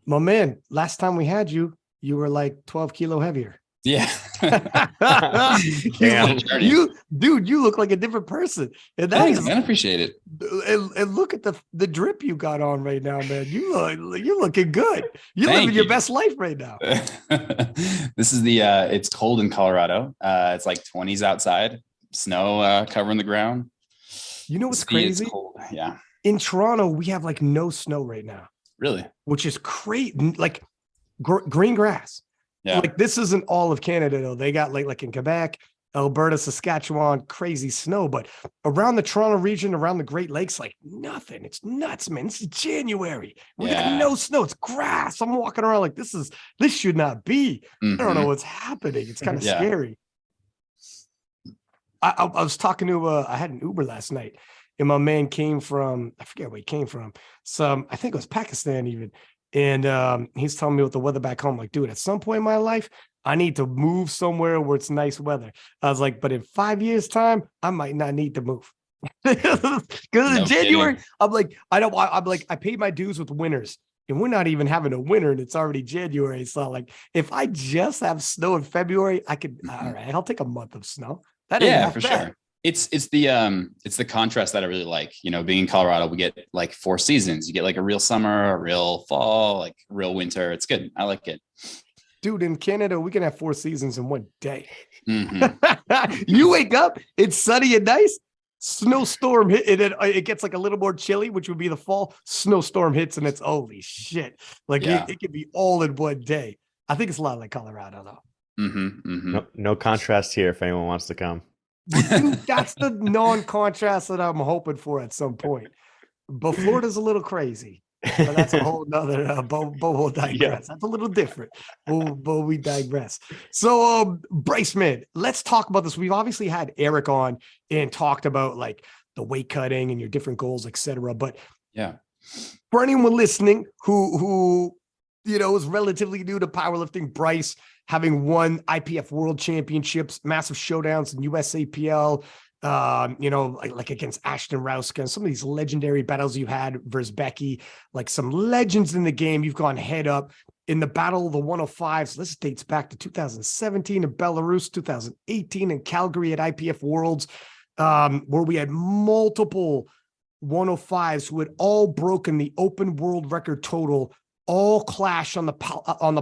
My man, last time we had you, you were like 12 kilo heavier. Yeah. Damn. Dude, you look like a different person. And that Thanks, is, man. I appreciate it. and look at the drip you got on right now, man. You're looking good. You're Thank living your you. best life right now. This is it's cold in Colorado. It's like 20s outside, snow covering the ground. You know what's crazy? It's cold. Yeah. In Toronto, we have like no snow right now. Really? Which is crazy. Like green grass. Yeah. Like this isn't all of Canada though. They got like in Quebec, Alberta, Saskatchewan, crazy snow, but around the Toronto region, around the Great Lakes, like nothing. It's nuts, man. It's January. We got no snow. It's grass. I'm walking around like this should not be. I don't know what's happening. It's kind of scary. I was talking to I had an Uber last night, and my man came from, I forget where he came from. I think it was Pakistan even. And he's telling me with the weather back home, like, dude, at some point in my life, I need to move somewhere where it's nice weather. I was like, but in 5 years' time, I might not need to move. Because in January, kidding. I paid my dues with winters. And we're not even having a winter and it's already January. So like, if I just have snow in February, I could, all right, I'll take a month of snow. That ain't for sure. It's the contrast that I really like. You know, being in Colorado, we get like 4 seasons. You get like a real summer, a real fall, like real winter. It's good. I like it. Dude, in Canada, we can have 4 seasons in one day. You wake up, it's sunny and nice. Snowstorm hit, and it gets like a little more chilly, which would be the fall. Snowstorm hits, and it's holy shit. Like it could be all in one day. I think it's a lot like Colorado, though. No contrast here if anyone wants to come. Dude, that's the non-contrast that I'm hoping for at some point. But Florida's a little crazy. But that's a whole nother, but we'll digress. Yeah. That's a little different. But we digress. So, Bryce, man, let's talk about this. We've obviously had Eric on and talked about like the weight cutting and your different goals, etc. But yeah, for anyone listening who is relatively new to powerlifting, Bryce having won IPF World Championships, massive showdowns in USAPL, like against Ashton Rouska and some of these legendary battles you had versus Becky, like some legends in the game. You've gone head up in the Battle of the 105s. This dates back to 2017 in Belarus, 2018 in Calgary at IPF Worlds, where we had multiple 105s who had all broken the open world record total, all clash on the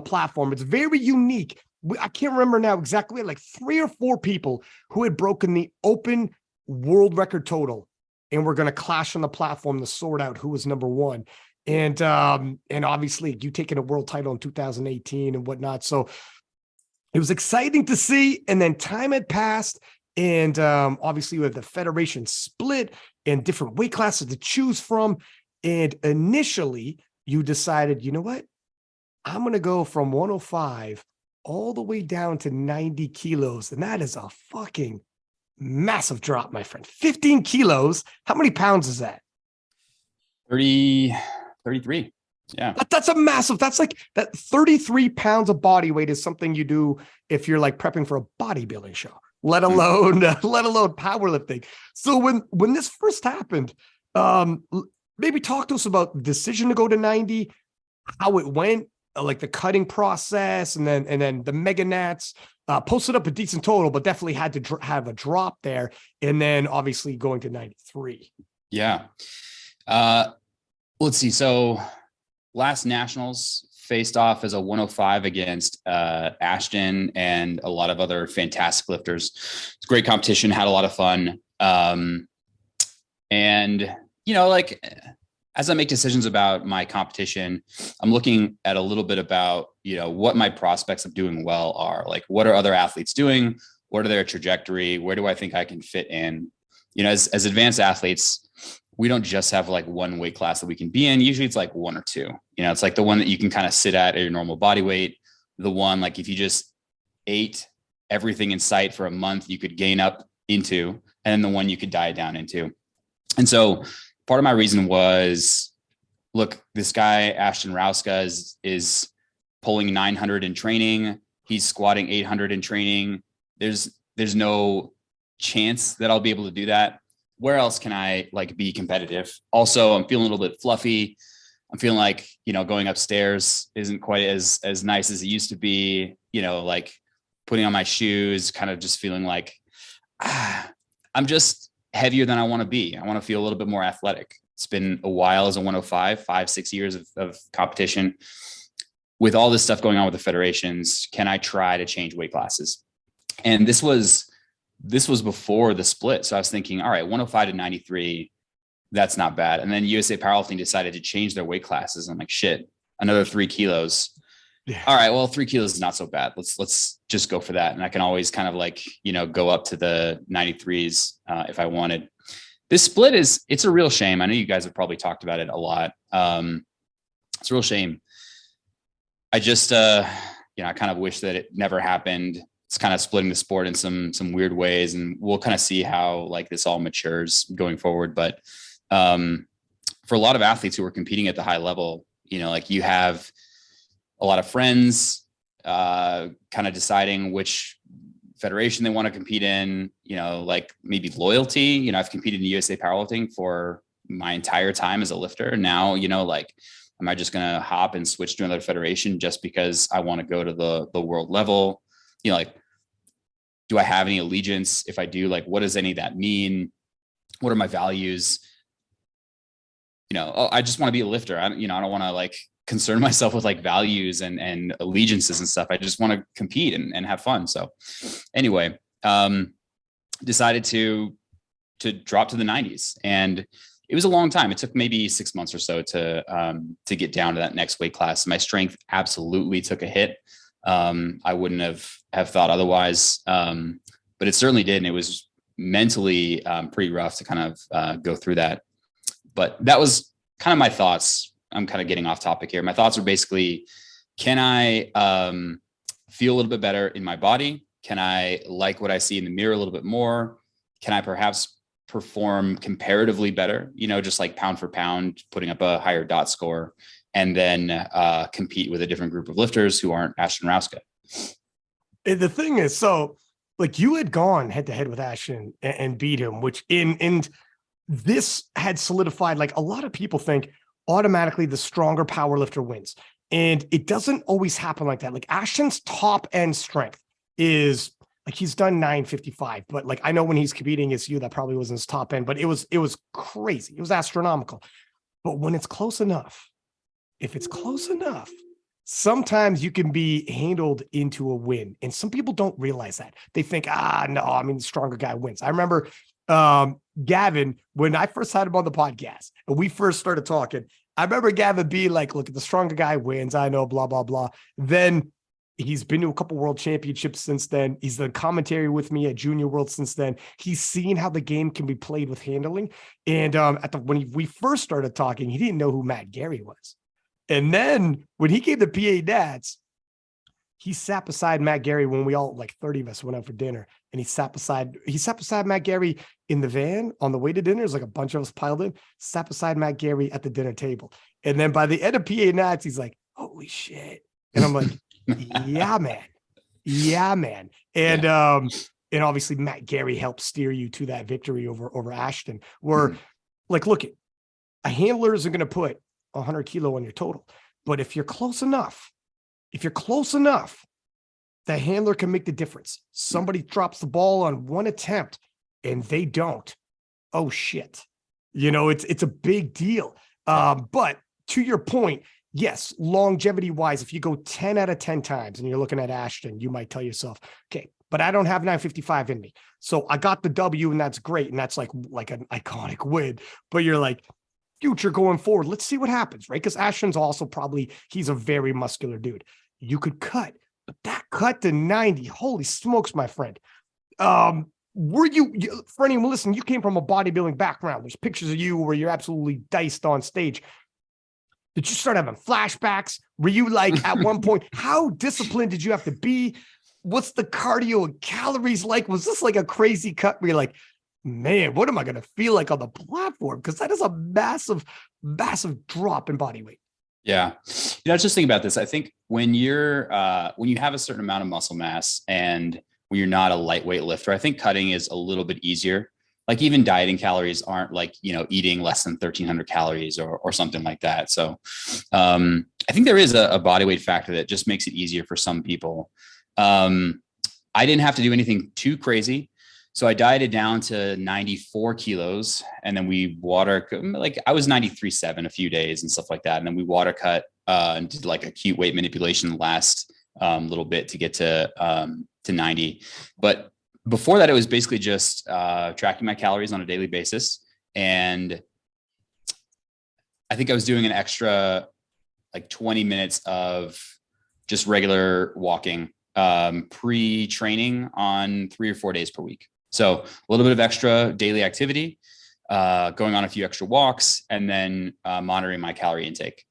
platform. It's very unique. I can't remember now exactly, like 3 or 4 people who had broken the open world record total and we're going to clash on the platform to sort out who was number 1. And obviously you taking a world title in 2018 and whatnot. So it was exciting to see. And then time had passed. And obviously we have the federation split and different weight classes to choose from. And initially you decided, you know what? I'm going to go from 105 all the way down to 90 kilos. And that is a fucking massive drop, my friend. 15 kilos. How many pounds is that? 33. Yeah. That's a massive, that's like that 33 pounds of body weight is something you do if you're like prepping for a bodybuilding show, let alone powerlifting. So when this first happened, maybe talk to us about the decision to go to 90, how it went, like the cutting process, and then the mega nats. Posted up a decent total, but definitely had to have a drop there. And then obviously going to 93. Yeah. Let's see. So last nationals faced off as a 105 against Ashton and a lot of other fantastic lifters. It's a great competition, had a lot of fun. And, like as I make decisions about my competition, I'm looking at a little bit about, what my prospects of doing well are. Like, what are other athletes doing? What are their trajectory? Where do I think I can fit in? As advanced athletes, we don't just have like one weight class that we can be in. Usually it's like 1 or 2, it's like the one that you can kind of sit at your normal body weight. The one, like if you just ate everything in sight for a month, you could gain up into, and then the one you could diet down into. And so part of my reason was, look, this guy, Ashton Rouska is pulling 900 in training. He's squatting 800 in training. There's no chance that I'll be able to do that. Where else can I like be competitive? Also, I'm feeling a little bit fluffy. I'm feeling like, going upstairs isn't quite as nice as it used to be, like putting on my shoes, kind of just feeling like, I'm just heavier than I want to be. I want to feel a little bit more athletic. It's been a while as a 105, 5-6 years of competition. With all this stuff going on with the federations, can I try to change weight classes? And this was before the split. So I was thinking, all right, 105 to 93, that's not bad. And then USA Powerlifting decided to change their weight classes. I'm like, shit, another 3 kilos. Yeah. All right, well, 3 kilos is not so bad. Let's just go for that. And I can always kind of like, go up to the 93s if I wanted. This split it's a real shame. I know you guys have probably talked about it a lot. It's a real shame. I just, I kind of wish that it never happened. It's kind of splitting the sport in some weird ways, and we'll kind of see how like this all matures going forward. But for a lot of athletes who are competing at the high level, like you have a lot of friends kind of deciding which federation they want to compete in, like maybe loyalty. I've competed in USA Powerlifting for my entire time as a lifter. Now, like, am I just going to hop and switch to another federation just because I want to go to the world level? Like, do I have any allegiance? If I do, like, what does any of that mean? What are my values? I just want to be a lifter. I don't want to like concern myself with like values and allegiances and stuff. I just want to compete and have fun. So anyway, decided to drop to the 90s, and it was a long time. It took maybe 6 months or so to get down to that next weight class. My strength absolutely took a hit. I wouldn't have thought otherwise. But it certainly did. And it was mentally pretty rough to kind of go through that. But that was kind of my thoughts. I'm kind of getting off topic here. My thoughts are basically, can I feel a little bit better in my body? Can I like what I see in the mirror a little bit more? Can I perhaps perform comparatively better, just like pound for pound, putting up a higher dot score, and then compete with a different group of lifters who aren't Ashton Rouska? The thing is, so like you had gone head to head with Ashton and beat him, which in this had solidified, like a lot of people think automatically the stronger power lifter wins. And it doesn't always happen like that. Like Ashton's top end strength is like, he's done 955, but like, I know when he's competing against you, that probably wasn't his top end, but it was crazy. It was astronomical. But when it's close enough, if it's close enough, sometimes you can be handled into a win. And some people don't realize that. They think, no, the stronger guy wins. I remember Gavin, when I first had him on the podcast and we first started talking, I remember Gavin being like, look, the stronger guy wins. I know, blah, blah, blah. Then he's been to a couple world championships since then. He's done commentary with me at Junior World since then. He's seen how the game can be played with handling. And when we first started talking, he didn't know who Matt Gary was. And then when he came to PA Nats, he sat beside Matt Gary when we all, like 30 of us, went out for dinner. And he sat beside Matt Gary in the van on the way to dinner. There's like a bunch of us piled in, sat beside Matt Gary at the dinner table. And then by the end of PA Nats, he's like, holy shit. And I'm like, yeah, man. Yeah, man. And and obviously Matt Gary helped steer you to that victory over Ashton, where like, look, a handler isn't going to put 100 kilo on your total. But if you're close enough, the handler can make the difference. Somebody drops the ball on one attempt and they don't. Oh shit. It's a big deal. But to your point, yes, longevity wise, if you go 10 out of 10 times and you're looking at Ashton, you might tell yourself, okay, but I don't have 955 in me. So I got the W and that's great. And that's like an iconic win, but you're like, future going forward, let's see what happens, right? Because Ashton's also he's a very muscular dude. You could cut, but that cut to 90, holy smokes, my friend. Were you, for anyone listening, you came from a bodybuilding background. There's pictures of you where you're absolutely diced on stage. Did you start having flashbacks? Were you like at one point, how disciplined did you have to be? What's the cardio and calories like? Was this like a crazy cut where you're like, man, what am I going to feel like on the platform? Because that is a massive, massive drop in body weight. Yeah. I was just thinking about this. I think when you have a certain amount of muscle mass and when you're not a lightweight lifter, I think cutting is a little bit easier. like even dieting calories aren't like, eating less than 1,300 calories or something like that. So I think there is a body weight factor that just makes it easier for some people. I didn't have to do anything too crazy. So I dieted down to 94 kilos, and then we I was 93.7 a few days and stuff like that. And then we water cut and did like acute weight manipulation the last little bit to get to 90. But before that, it was basically just tracking my calories on a daily basis. And I think I was doing an extra like 20 minutes of just regular walking pre-training on 3 or 4 days per week. So a little bit of extra daily activity, going on a few extra walks, and then monitoring my calorie intake.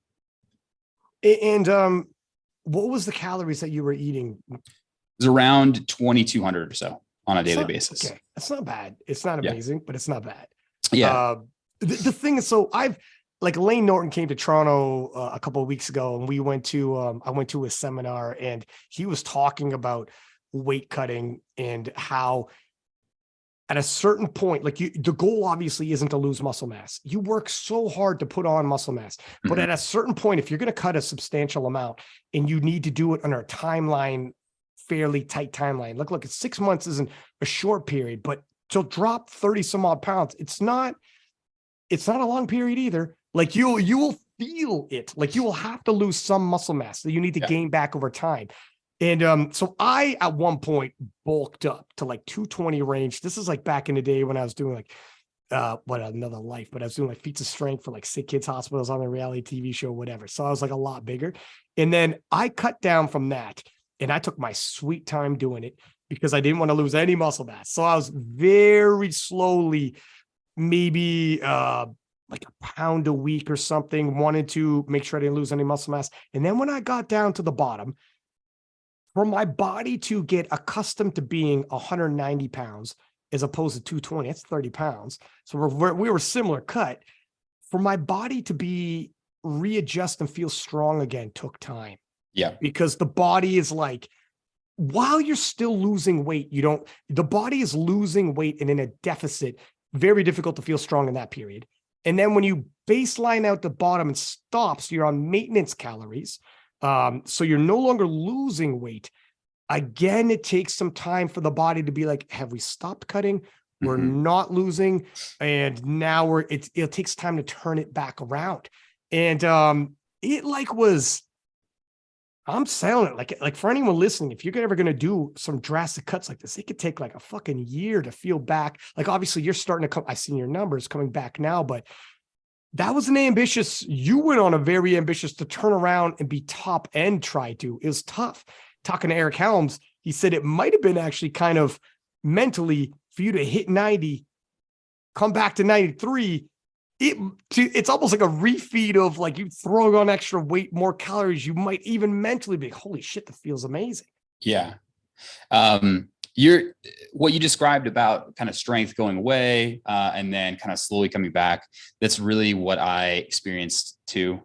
And what was the calories that you were eating? It was around 2,200 or so on a daily basis. Okay. That's not bad. It's not amazing, but it's not bad. Yeah. The thing is, so Lane Norton came to Toronto a couple of weeks ago, and we went to, I went to a seminar, and he was talking about weight cutting and how at a certain point, the goal obviously isn't to lose muscle mass. You work so hard to put on muscle mass, but at a certain point, if you're going to cut a substantial amount and you need to do it under a timeline, fairly tight timeline, look, 6 months isn't a short period, but to drop 30 some odd pounds, it's not a long period either. Like you will feel it. Like you will have to lose some muscle mass that you need to gain back over time. And so I, at one point, bulked up to like 220 range. This is like back in the day when I was doing like, another life, but I was doing like feats of strength for like sick kids hospitals on a reality TV show, whatever. So I was like a lot bigger. And then I cut down from that, and I took my sweet time doing it because I didn't want to lose any muscle mass. So I was very slowly, maybe like a pound a week or something, wanted to make sure I didn't lose any muscle mass. And then when I got down to the bottom, for my body to get accustomed to being 190 pounds as opposed to 220, that's 30 pounds. So we were similar cut. For my body to be readjust and feel strong again took time. Yeah. Because the body is like, while you're still losing weight, the body is losing weight and in a deficit, very difficult to feel strong in that period. And then when you baseline out the bottom and stops, you're on maintenance calories. So you're no longer losing weight. Again, it takes some time for the body to be like, have we stopped cutting? We're not losing. And now it takes time to turn it back around. And I'm selling it. Like for anyone listening, if you're ever going to do some drastic cuts like this, it could take like a fucking year to feel back. Like obviously you're starting to come, I've seen your numbers coming back now, but that was you went on a very ambitious to turn around and be top end it was tough. Talking to Eric Helms, he said it might've been actually kind of mentally for you to hit 90, come back to 93. It's almost like a refeed of like you throwing on extra weight, more calories. You might even mentally be, holy shit, that feels amazing. Yeah. What you described about kind of strength going away and then kind of slowly coming back, that's really what I experienced too.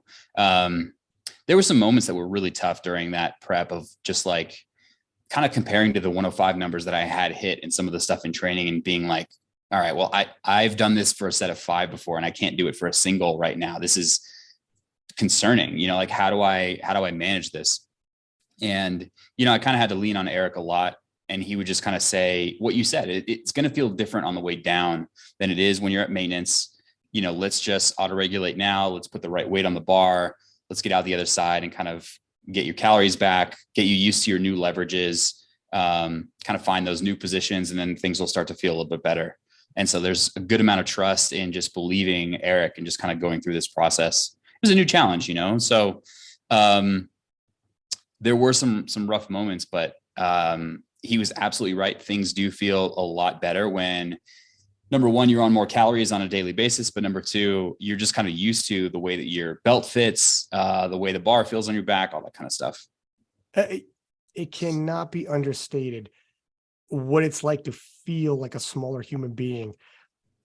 There were some moments that were really tough during that prep of just like kind of comparing to the 105 numbers that I had hit and some of the stuff in training and being like, all right, well, I've done this for a set of 5 before and I can't do it for a single right now. This is concerning, like how do I manage this? And, I kind of had to lean on Eric a lot. And he would just kind of say what you said, it's going to feel different on the way down than it is when you're at maintenance. Let's just auto-regulate now. Let's put the right weight on the bar. Let's get out the other side and kind of get your calories back, get you used to your new leverages, kind of find those new positions, and then things will start to feel a little bit better. And so there's a good amount of trust in just believing Eric and just kind of going through this process. It was a new challenge, So there were some rough moments, but he was absolutely right. Things do feel a lot better when, number one, you're on more calories on a daily basis, but number two, you're just kind of used to the way that your belt fits, the way the bar feels on your back, all that kind of stuff. It cannot be understated what it's like to feel like a smaller human being.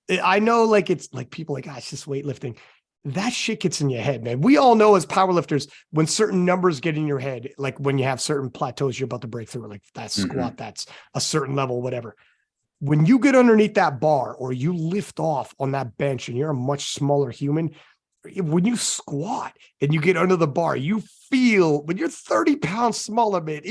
I know like it's like people like, it's just weightlifting. That shit gets in your head, man. We all know as powerlifters, when certain numbers get in your head, like when you have certain plateaus you're about to break through, like that squat, that's a certain level, whatever. when you get underneath that bar or you lift off on that bench and you're a much smaller human, when you squat and you get under the bar, you feel, when you're 30 pounds smaller, man,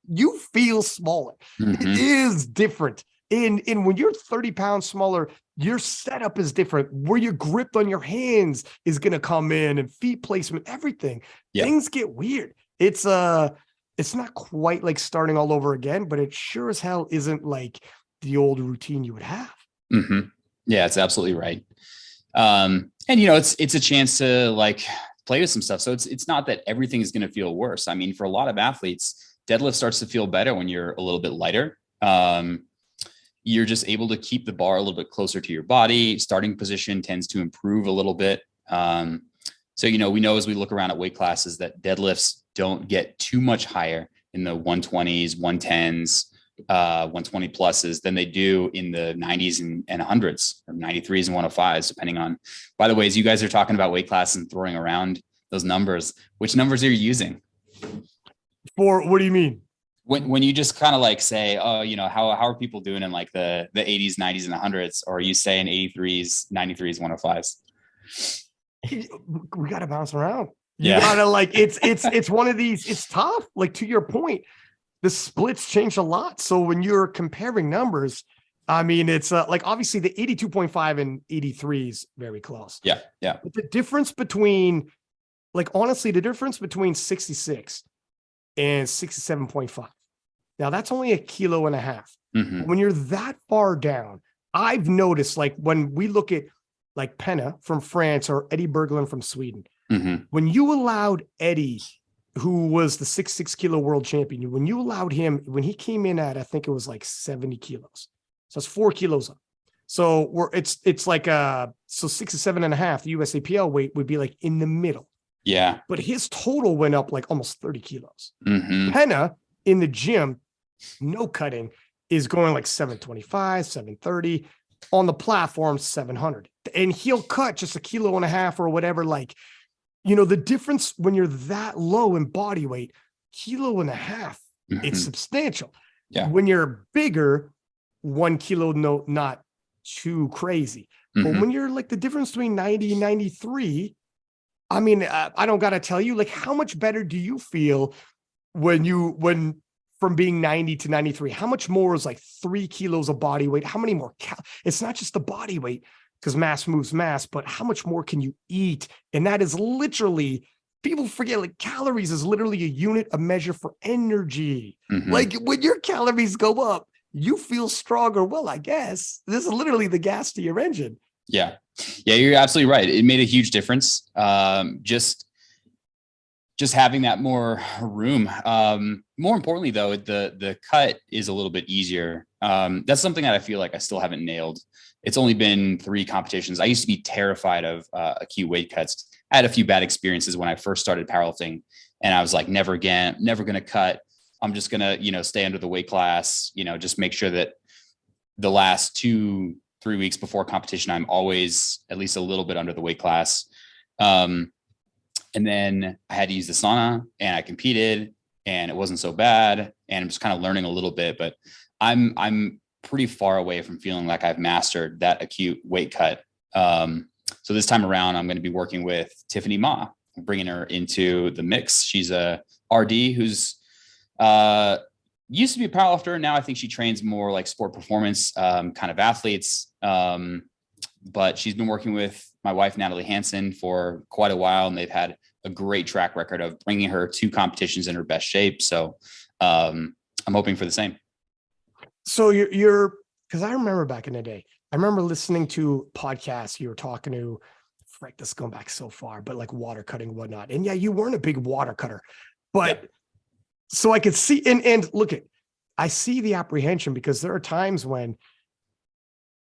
you feel smaller. It is different. And when you're 30 pounds smaller, your setup is different. Where you're gripped on your hands is going to come in, and feet placement, everything. Yeah. Things get weird. It's not quite like starting all over again, but it sure as hell isn't like the old routine you would have. Yeah, it's absolutely right. And it's a chance to like play with some stuff. So it's not that everything is going to feel worse. I mean, for a lot of athletes, deadlift starts to feel better when you're a little bit lighter. You're just able to keep the bar a little bit closer to your body. Starting position tends to improve a little bit. So, we know as we look around at weight classes that deadlifts don't get too much higher in the 120s, 110s, 120 pluses than they do in the 90s and 100s, or 93s and 105s, depending on, by the way, as you guys are talking about weight classes and throwing around those numbers, which numbers are you using? For what do you mean? When you just kind of like say, oh, how are people doing in like the 80s, 90s, and 100s, or are you saying 83s, 93s, 105s? We got to bounce around. You gotta like, it's one of these, it's tough. Like, to your point, the splits change a lot. So when you're comparing numbers, I mean, it's like, obviously the 82.5 and 83 is very close. Yeah. But the difference between, like, honestly, the difference between 66 and 67.5. Now that's only 1.5 kilos. When you're that far down, I've noticed, like, when we look at like Penna from France or Eddie Berglund from Sweden, when you allowed Eddie, who was the 6 kilo world champion, when you allowed him, when he came in at, I think it was like 70 kilos. So it's 4 kilos up. So it's like, so 67.5, the USAPL weight would be like in the middle. Yeah. But his total went up like almost 30 kilos. Penna in the gym, no cutting, is going like 725, 730. On the platform, 700. And he'll cut just 1.5 kilos or whatever. Like, the difference when you're that low in body weight, 1.5 kilos, it's substantial. Yeah. When you're bigger, 1 kilo, no, not too crazy. But when you're like the difference between 90 and 93, I mean, I don't got to tell you, like, how much better do you feel when from being 90 to 93, how much more is like 3 kilos of body weight? How many more? It's not just the body weight, because mass moves mass, but how much more can you eat? And that is literally, people forget, like, calories is literally a unit, a measure for energy. Like, when your calories go up, you feel stronger. Well, I guess this is literally the gas to your engine. Yeah, you're absolutely right. It made a huge difference. Just having that more room. More importantly, though, the cut is a little bit easier. That's something that I feel like I still haven't nailed. It's only been 3 competitions. I used to be terrified of acute weight cuts. I had a few bad experiences when I first started powerlifting, and I was like, never again, never going to cut. I'm just going to, stay under the weight class, just make sure that the last 2-3 weeks before competition, I'm always at least a little bit under the weight class. And then I had to use the sauna, and I competed, and it wasn't so bad. And I'm just kind of learning a little bit, but I'm pretty far away from feeling like I've mastered that acute weight cut. So this time around, I'm going to be working with Tiffany Ma, bringing her into the mix. She's a RD who's used to be a powerlifter. Now I think she trains more like sport performance kind of athletes. But she's been working with my wife, Natalie Hansen, for quite a while, and they've had a great track record of bringing her to competitions in her best shape. So I'm hoping for the same. So you're, because I remember back in the day, I remember listening to podcasts. You were talking to, frick, this is going back so far, but like water cutting and whatnot. And yeah, you weren't a big water cutter, but so I could see, and look at, I see the apprehension, because there are times when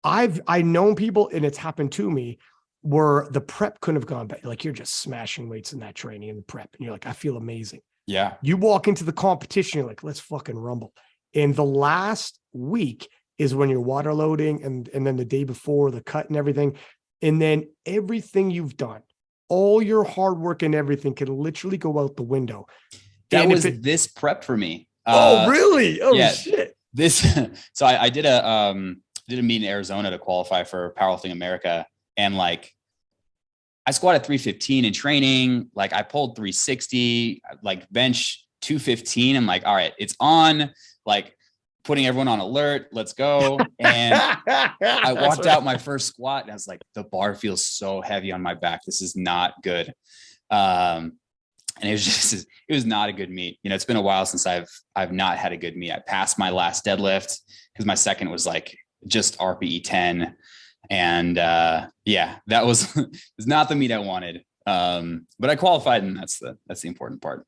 I've known people, and it's happened to me, where the prep couldn't have gone back. Like, you're just smashing weights in that training and the prep, and you're like, I feel amazing. Yeah. You walk into the competition, you're like, let's fucking rumble. And the last week is when you're water loading, and then the day before, the cut and everything. And then everything you've done, all your hard work and everything, can literally go out the window. That was this prep for me. Oh, really? Oh, yeah, shit. So I did a did a meet in Arizona to qualify for Powerlifting America. And like, I squatted 315 in training. Like I pulled 360, like bench 215. I'm like, all right, it's on, like putting everyone on alert. Let's go. And I walked out my first squat and I was like, the bar feels so heavy on my back. This is not good. And it was not a good meet. You know, it's been a while since I've not had a good meet. I passed my last deadlift because my second was like just RPE 10. And yeah, that was not the meet I wanted. But I qualified, and that's the important part.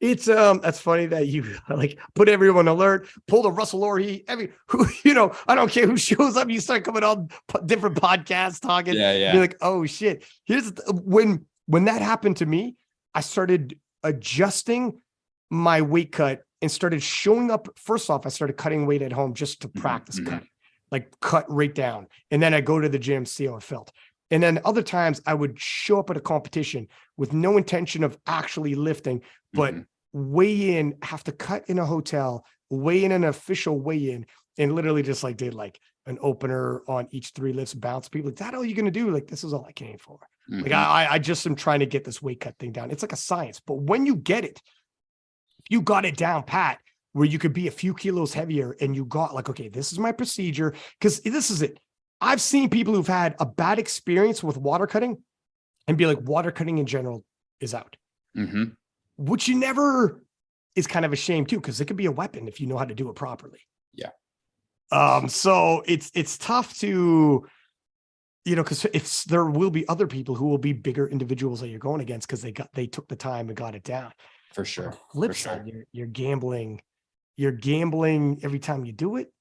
It's that's funny that you like put everyone alert, pulled a Russell Orhe, who, you know, I don't care who shows up, you start coming on different podcasts talking. Yeah. Be like, oh shit. When that happened to me, I started adjusting my weight cut and started showing up. First off, I started cutting weight at home just to practice cutting, like cut right down. And then I go to the gym, see how it felt. And then other times I would show up at a competition with no intention of actually lifting, but weigh in, have to cut in a hotel, weigh in an official weigh-in, and literally just like did like an opener on each 3 lifts, bounce people. Like, that all you're going to do? Like, this is all I came for. Like, I just am trying to get this weight cut thing down. It's like a science, but when you get it, if you got it down pat, where you could be a few kilos heavier and you got like, okay, this is my procedure. Cause this is it. I've seen people who've had a bad experience with water cutting and be like, water cutting in general is out, which you never is kind of a shame too. Cause it could be a weapon if you know how to do it properly. Yeah. So it's tough to, you know, cause if there will be other people who will be bigger individuals that you're going against, cause they took the time and got it down. For sure. Flip side, you're gambling every time you do it,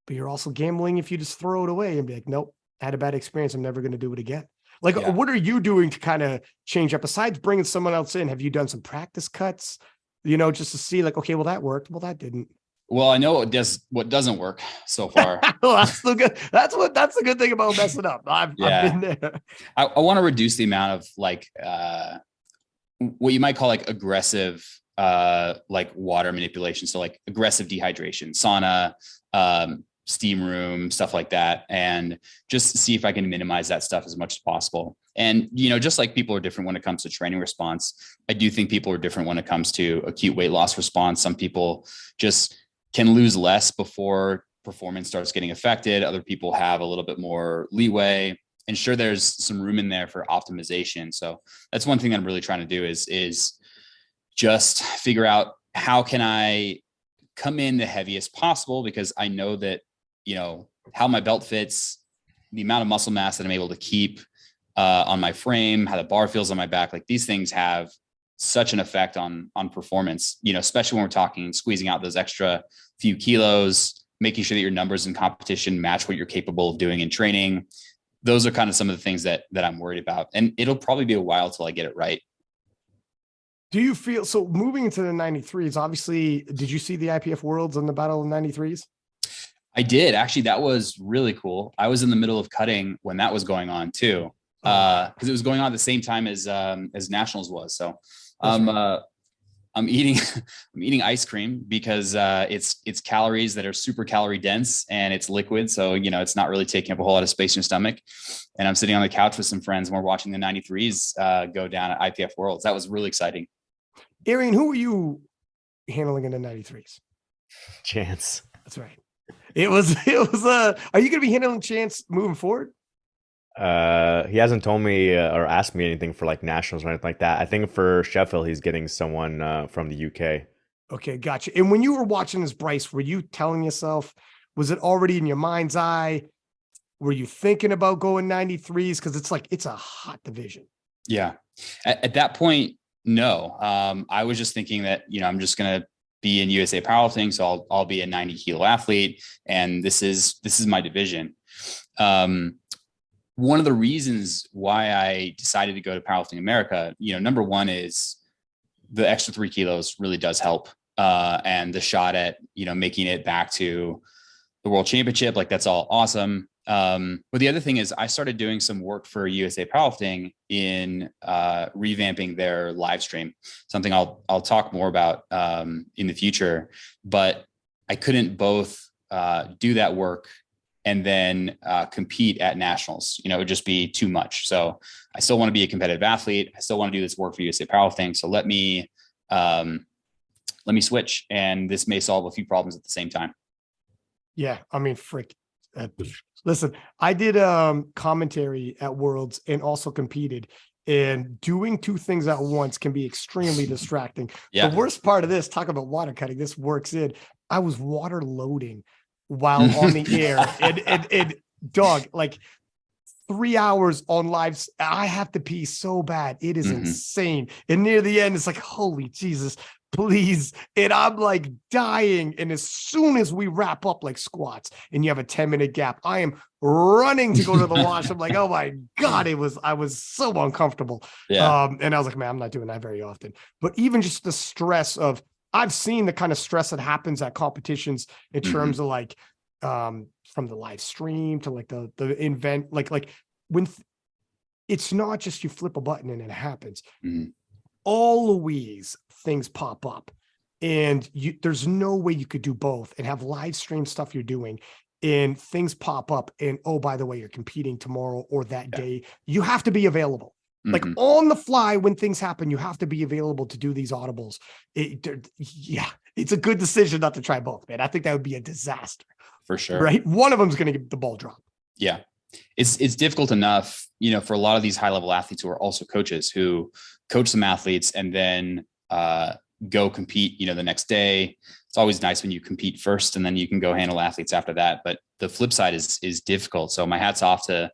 but you're also gambling if you just throw it away and be like, nope, I had a bad experience. I'm never going to do it again. Like, what are you doing to kind of change up besides bringing someone else in? Have you done some practice cuts, you know, just to see like, okay, well, that worked. Well, that didn't. Well, I know what doesn't work so far. Well, that's the good thing about messing up. I've been there. I want to reduce the amount of like, what you might call like aggressive, like water manipulation. So like aggressive dehydration, sauna, steam room, stuff like that. And just see if I can minimize that stuff as much as possible. And, you know, just like people are different when it comes to training response, I do think people are different when it comes to acute weight loss response. Some people just can lose less before performance starts getting affected. Other people have a little bit more leeway. And sure, there's some room in there for optimization. So that's one thing that I'm really trying to do is just figure out how can I come in the heaviest possible, because I know that, you know, how my belt fits, the amount of muscle mass that I'm able to keep on my frame, how the bar feels on my back. Like, these things have such an effect on performance, you know, especially when we're talking squeezing out those extra few kilos, making sure that your numbers in competition match what you're capable of doing in training. Those are kind of some of the things that I'm worried about. And it'll probably be a while till I get it right. Do you feel so moving into the 93s? Obviously, did you see the IPF Worlds and the Battle of the 93s? I did. Actually, that was really cool. I was in the middle of cutting when that was going on too, because it was going on at the same time as Nationals was. So I'm eating ice cream because it's calories that are super calorie dense and it's liquid. So, you know, it's not really taking up a whole lot of space in your stomach. And I'm sitting on the couch with some friends and we're watching the 93s go down at IPF Worlds. That was really exciting. Arian, who were you handling in the 93s? Chance. That's right. It was, are you going to be handling Chance moving forward? He hasn't told me or asked me anything for like nationals or anything like that. I think for Sheffield, he's getting someone from the UK. Okay, gotcha. And when you were watching this, Bryce, were you telling yourself, was it already in your mind's eye? Were you thinking about going 93s? Because it's like, it's a hot division. Yeah. At that point, no. I was just thinking that, you know, I'm just going to be in USA Powerlifting. So I'll be a 90 kilo athlete. And this is my division. One of the reasons why I decided to go to Powerlifting America, you know, number one is the extra 3 kilos really does help. And the shot at, you know, making it back to the world championship, like that's all awesome. But the other thing is I started doing some work for USA Powerlifting in revamping their live stream, something I'll talk more about in the future, but I couldn't both do that work and then compete at nationals. You know, it would just be too much. So I still want to be a competitive athlete. I still want to do this work for USA Powerlifting. So let me switch, and this may solve a few problems at the same time. Yeah, I mean, listen, I did commentary at Worlds and also competed, and doing two things at once can be extremely distracting. Yeah. The worst part of this, talk about water cutting, this works in. I was water loading while on the air, and dog, like 3 hours on live. I have to pee so bad. It is insane. And near the end, it's like, holy Jesus, please. And I'm like dying. And as soon as we wrap up like squats and you have a 10-minute gap, I am running to go to the wash. I'm like, oh my God, I was so uncomfortable. Yeah. And I was like, man, I'm not doing that very often. But even just the stress of, I've seen the kind of stress that happens at competitions in terms of like, from the live stream to like the event, like when it's not just you flip a button and it happens. Always things pop up, and there's no way you could do both and have live stream stuff you're doing, and things pop up, and oh, by the way, you're competing tomorrow or that day. You have to be available. Like on the fly, when things happen, you have to be available to do these audibles. It's a good decision not to try both, man. I think that would be a disaster. For sure. Right. One of them is going to get the ball drop. Yeah. It's difficult enough, you know, for a lot of these high level athletes who are also coaches who coach some athletes and then go compete, you know, the next day. It's always nice when you compete first and then you can go handle athletes after that. But the flip side is difficult. So my hat's off to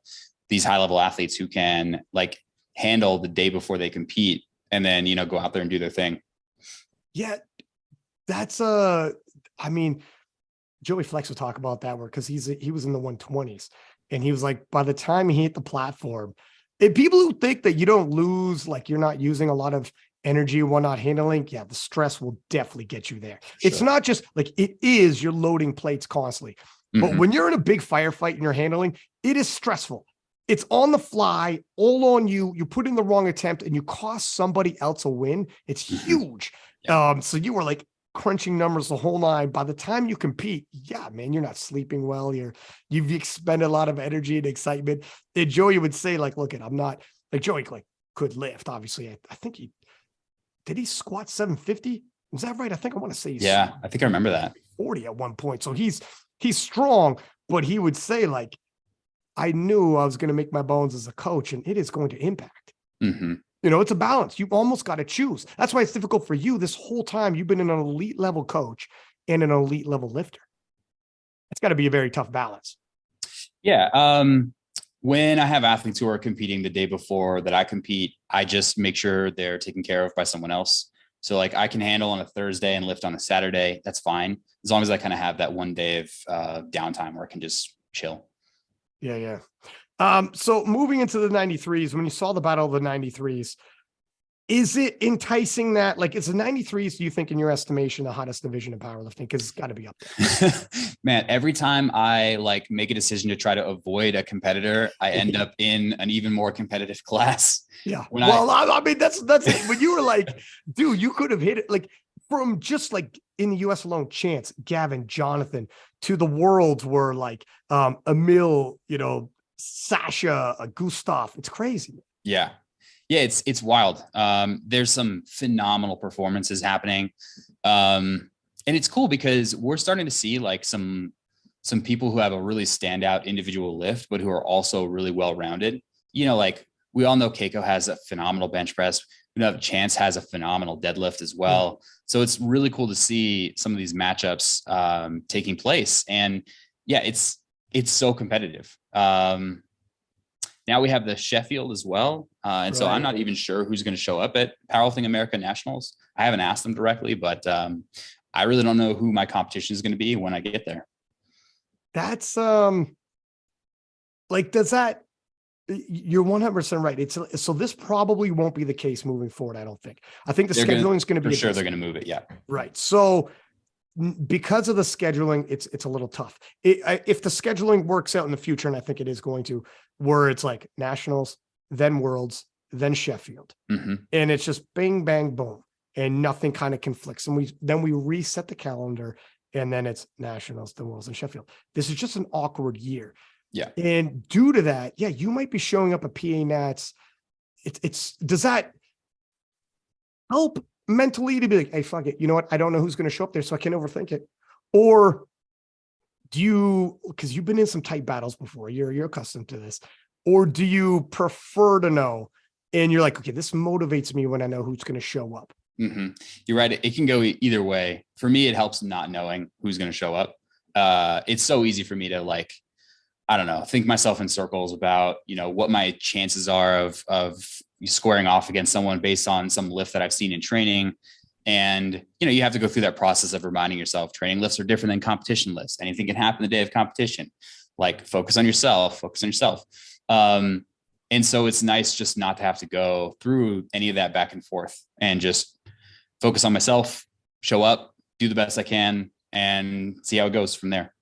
these high level athletes who can like handle the day before they compete and then, you know, go out there and do their thing. Yeah. That's I mean, Joey Flex will talk about that work because he was in the 120s, and he was like, by the time he hit the platform, and people who think that you don't lose, like you're not using a lot of energy while not handling, yeah, the stress will definitely get you there. Sure. It's not just like it is, you're loading plates constantly, but when you're in a big firefight and you're handling, it is stressful. It's on the fly, all on you. You put in the wrong attempt and you cost somebody else a win. It's huge. Yeah. So you were like crunching numbers the whole nine. By the time you compete, yeah, man, you're not sleeping well. You've expended a lot of energy and excitement. And Joey would say, like, look, I'm not like Joey like could lift. Obviously, I think he squat 750. Was that right? I think I want to say I think I remember that 40 at one point. So he's strong, but he would say like, I knew I was going to make my bones as a coach, and it is going to impact. You know, it's a balance. You've almost got to choose. That's why it's difficult for you this whole time. You've been an elite level coach and an elite level lifter. It's got to be a very tough balance. Yeah. When I have athletes who are competing the day before that I compete, I just make sure they're taken care of by someone else. So like I can handle on a Thursday and lift on a Saturday. That's fine. As long as I kind of have that one day of downtime where I can just chill. Yeah. So moving into the 93s, when you saw the battle of the 93s, is it enticing that, like, is the 93s, do you think in your estimation, the hottest division in powerlifting? Because it's got to be up there. Man, every time I like make a decision to try to avoid a competitor, I end up in an even more competitive class. Yeah. I mean, that's when you were like, dude, you could have hit it like from just like in the US alone, Chance, Gavin, Jonathan, to the worlds were like Emil, you know, Sasha, Gustav. It's crazy. Yeah. It's wild. There's some phenomenal performances happening. And it's cool because we're starting to see like some people who have a really standout individual lift, but who are also really well-rounded. You know, like we all know Keiko has a phenomenal bench press. We know Chance has a phenomenal deadlift as well. So it's really cool to see some of these matchups taking place. And yeah, it's so competitive. Now we have the Sheffield as well. And so I'm not even sure who's going to show up at Powerlifting America Nationals. I haven't asked them directly, but I really don't know who my competition is going to be when I get there. That's like, does that, you're 100% right. So this probably won't be the case moving forward. I don't think. I think the scheduling is going to be for sure. They're going to move it. Yeah. Right. So because of the scheduling, it's a little tough. If the scheduling works out in the future, and I think it is going to, where it's like nationals, then worlds, then Sheffield, and it's just bing, bang, boom, and nothing kind of conflicts. And we reset the calendar and then it's nationals, then worlds in Sheffield. This is just an awkward year. Yeah. And due to that, yeah, you might be showing up at PA Nats. Does that help mentally to be like, hey, fuck it. You know what? I don't know who's going to show up there, so I can't overthink it. Or do you, because you've been in some tight battles before, you're accustomed to this, or do you prefer to know and you're like, okay, this motivates me when I know who's going to show up? Mm-hmm. You're right. It can go either way. For me, it helps not knowing who's going to show up. It's so easy for me to like, I don't know, think myself in circles about, you know, what my chances are of squaring off against someone based on some lift that I've seen in training. And, you know, you have to go through that process of reminding yourself training lifts are different than competition lifts. Anything can happen the day of competition. Like focus on yourself. And so it's nice just not to have to go through any of that back and forth and just focus on myself, show up, do the best I can, and see how it goes from there.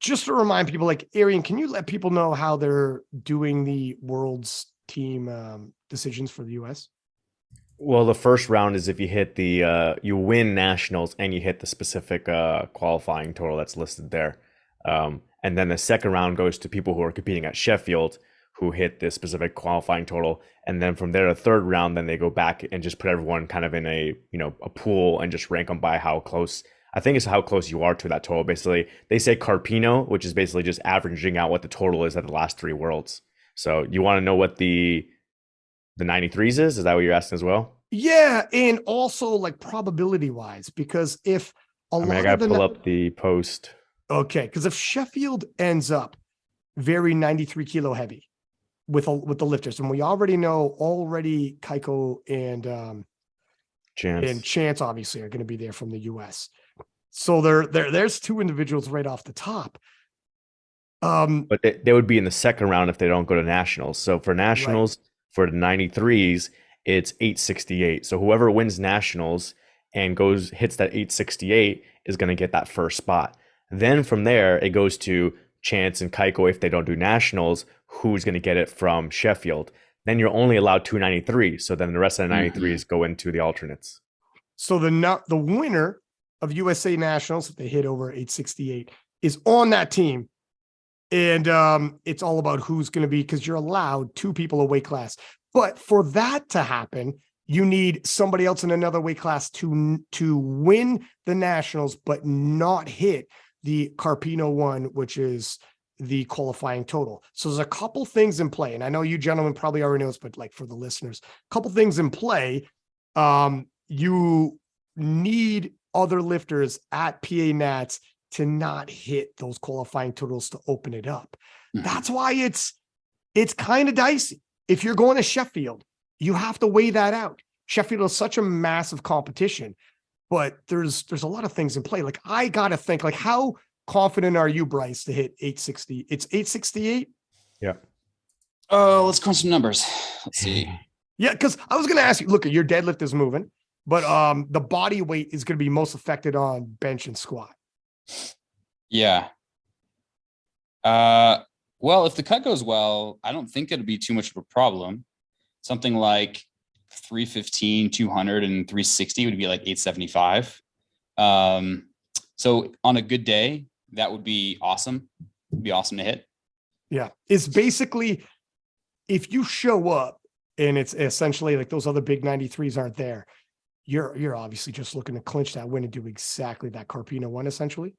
Just to remind people, like, Arian, can you let people know how they're doing the world's team decisions for the US? Well, the first round is if you hit you win nationals and you hit the specific qualifying total that's listed there. And then the second round goes to people who are competing at Sheffield who hit the specific qualifying total. And then from there, the third round, then they go back and just put everyone kind of in a pool and just rank them by how close. I think it's how close you are to that total. Basically, they say Carpino, which is basically just averaging out what the total is at the last three worlds. So you want to know what the 93s is? Is that what you're asking as well? Yeah, and also like probability wise, because if I gotta pull up the post. Okay, because if Sheffield ends up very 93 kilo heavy with the lifters, and we already know Kaiko and Chance obviously are going to be there from the US. So there's two individuals right off the top. But they would be in the second round if they don't go to nationals. So for nationals, right, for the 93s, it's 868. So whoever wins nationals and hits that 868 is going to get that first spot. Then from there, it goes to Chance and Kaiko if they don't do nationals, who's going to get it from Sheffield. Then you're only allowed 293. So then the rest of the 93s go into the alternates. So the winner of USA Nationals, if they hit over 868, is on that team. And it's all about who's going to be, because you're allowed two people a weight class. But for that to happen, you need somebody else in another weight class to win the nationals, but not hit the Carpino one, which is the qualifying total. So there's a couple things in play. And I know you gentlemen probably already know this, but like for the listeners, a couple things in play. You need other lifters at PA Nats to not hit those qualifying totals to open it up. Mm-hmm. That's why it's kind of dicey. If you're going to Sheffield, you have to weigh that out. Sheffield is such a massive competition, but there's a lot of things in play. Like I got to think, like, how confident are you, Bryce, to hit 860? It's 868. Yeah. Let's crunch some numbers. Let's see. Yeah. Cause I was going to ask you, look, your deadlift is moving, but the body weight is going to be most affected on bench and squat. Yeah. Well, if the cut goes well, I don't think it'll be too much of a problem. Something like 315, 200, and 360 would be like 875. So on a good day, that would be awesome. It'd be awesome to hit. Yeah. It's basically, if you show up and it's essentially like those other big 93s aren't there, you're obviously just looking to clinch that win and do exactly that Carpino one, essentially.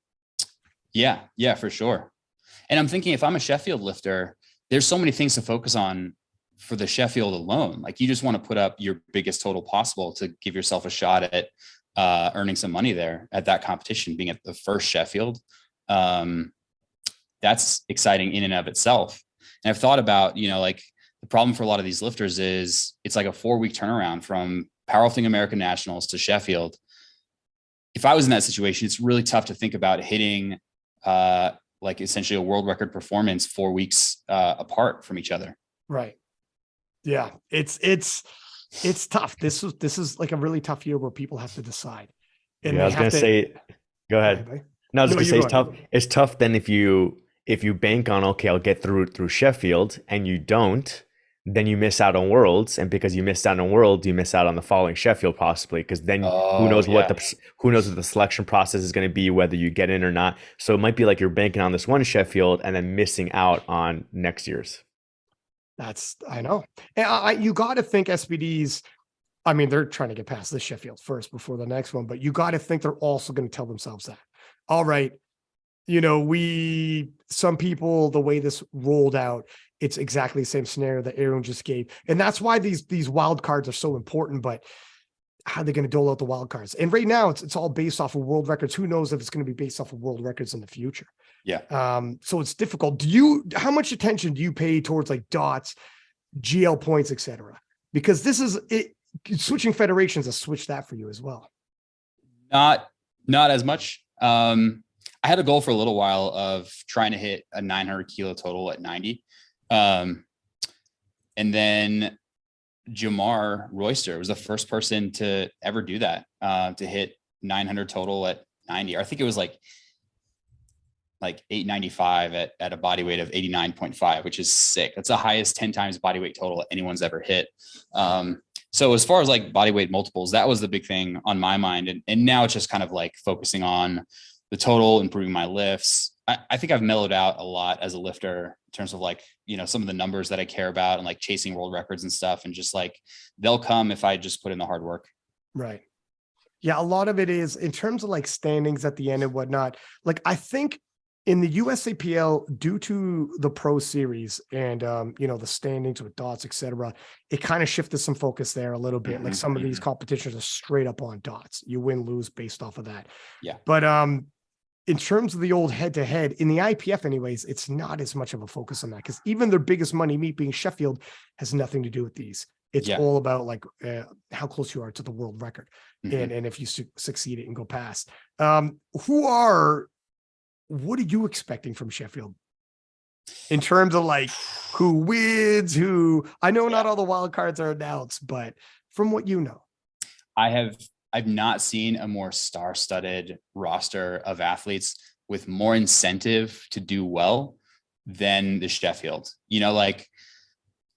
Yeah, for sure. And I'm thinking if I'm a Sheffield lifter, there's so many things to focus on for the Sheffield alone. Like you just want to put up your biggest total possible to give yourself a shot at earning some money there at that competition, being at the first Sheffield. That's exciting in and of itself. And I've thought about, like the problem for a lot of these lifters is it's like a 4-week turnaround from Powerlifting American Nationals to Sheffield. If I was in that situation, it's really tough to think about hitting like essentially a world record performance 4 weeks apart from each other. Right. Yeah. It's tough. This is like a really tough year where people have to decide. And I was going to say, go ahead. No, I was going to say it's tough. It's tough then if you bank on, okay, I'll get through Sheffield and you don't, then you miss out on Worlds, and because you missed out on Worlds, you miss out on the following Sheffield possibly, because then who knows what the selection process is going to be, whether you get in or not. So it might be like you're banking on this one Sheffield and then missing out on next year's. I know. And you got to think SBD's, I mean, they're trying to get past this Sheffield first before the next one, but you got to think they're also going to tell themselves that, all right, some people, the way this rolled out, it's exactly the same scenario that Arian just gave. And that's why these wild cards are so important, but how are they going to dole out the wild cards? And right now it's all based off of world records. Who knows if it's going to be based off of world records in the future? Yeah. So it's difficult. How much attention do you pay towards like dots, GL points, etc.? Because this is it. Switching federations has switched that for you as well. Not as much. I had a goal for a little while of trying to hit a 900 kilo total at 90. And then Jamar Royster was the first person to ever do that, to hit 900 total at 90. I think it was like 895 at a body weight of 89.5, which is sick. That's the highest 10 times body weight total anyone's ever hit. So as far as like body weight multiples, that was the big thing on my mind. And now it's just kind of like focusing on the total, improving my lifts. I think I've mellowed out a lot as a lifter in terms of like, some of the numbers that I care about and like chasing world records and stuff. And just like, they'll come if I just put in the hard work. Right. Yeah. A lot of it is in terms of like standings at the end and whatnot. Like I think in the USAPL, due to the Pro Series and, the standings with dots, et cetera, it kind of shifted some focus there a little bit. Like some of these competitions are straight up on dots. You win, lose based off of that. Yeah. But in terms of the old head-to-head, in the IPF anyways, it's not as much of a focus on that because even their biggest money meet being Sheffield has nothing to do with these. It's all about like how close you are to the world record and if you succeed it and go past. What are you expecting from Sheffield in terms of like who wins, who I know not all the wild cards are announced, but from what you know, I've not seen a more star-studded roster of athletes with more incentive to do well than the Sheffield. Like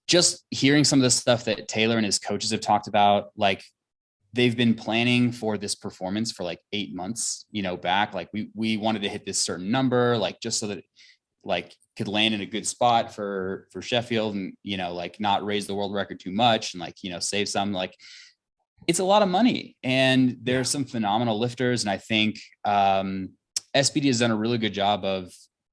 just hearing some of the stuff that Taylor and his coaches have talked about, like they've been planning for this performance for like 8 months, back. Like we wanted to hit this certain number, like just so that like could land in a good spot for Sheffield and, like not raise the world record too much and like, save some, like it's a lot of money and there's some phenomenal lifters. And I think SBD has done a really good job of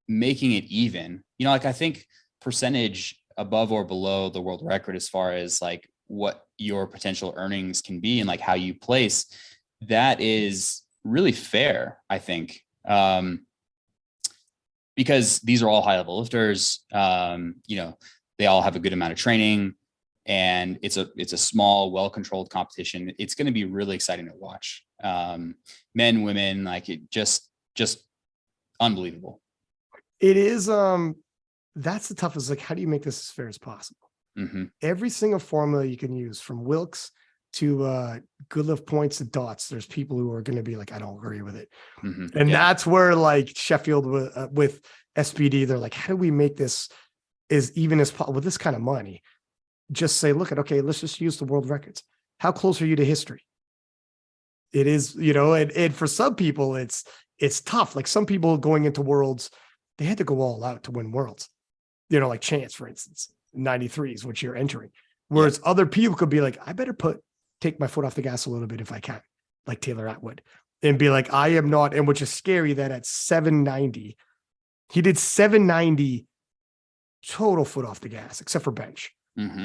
making it even, like I think percentage above or below the world record as far as like what your potential earnings can be and like how you place, that is really fair, I think. Because these are all high level lifters, they all have a good amount of training and it's a small, well-controlled competition. It's going to be really exciting to watch. Men, women, like it just unbelievable. It is. That's the toughest. Like, how do you make this as fair as possible? Every single formula you can use, from Wilks to good lift points to dots, there's people who are going to be like, I don't agree with it. And that's where like Sheffield with SBD, they're like, how do we make this as even as possible with this kind of money? Just say, okay, let's just use the world records. How close are you to history? It is, and for some people it's tough. Like some people going into worlds, they had to go all out to win worlds, like Chance, for instance. 93s, which you're entering. Whereas other people could be like, I better take my foot off the gas a little bit if I can, like Taylor Atwood, and be like, I am not, and which is scary that at 790, he did 790 total foot off the gas, except for bench.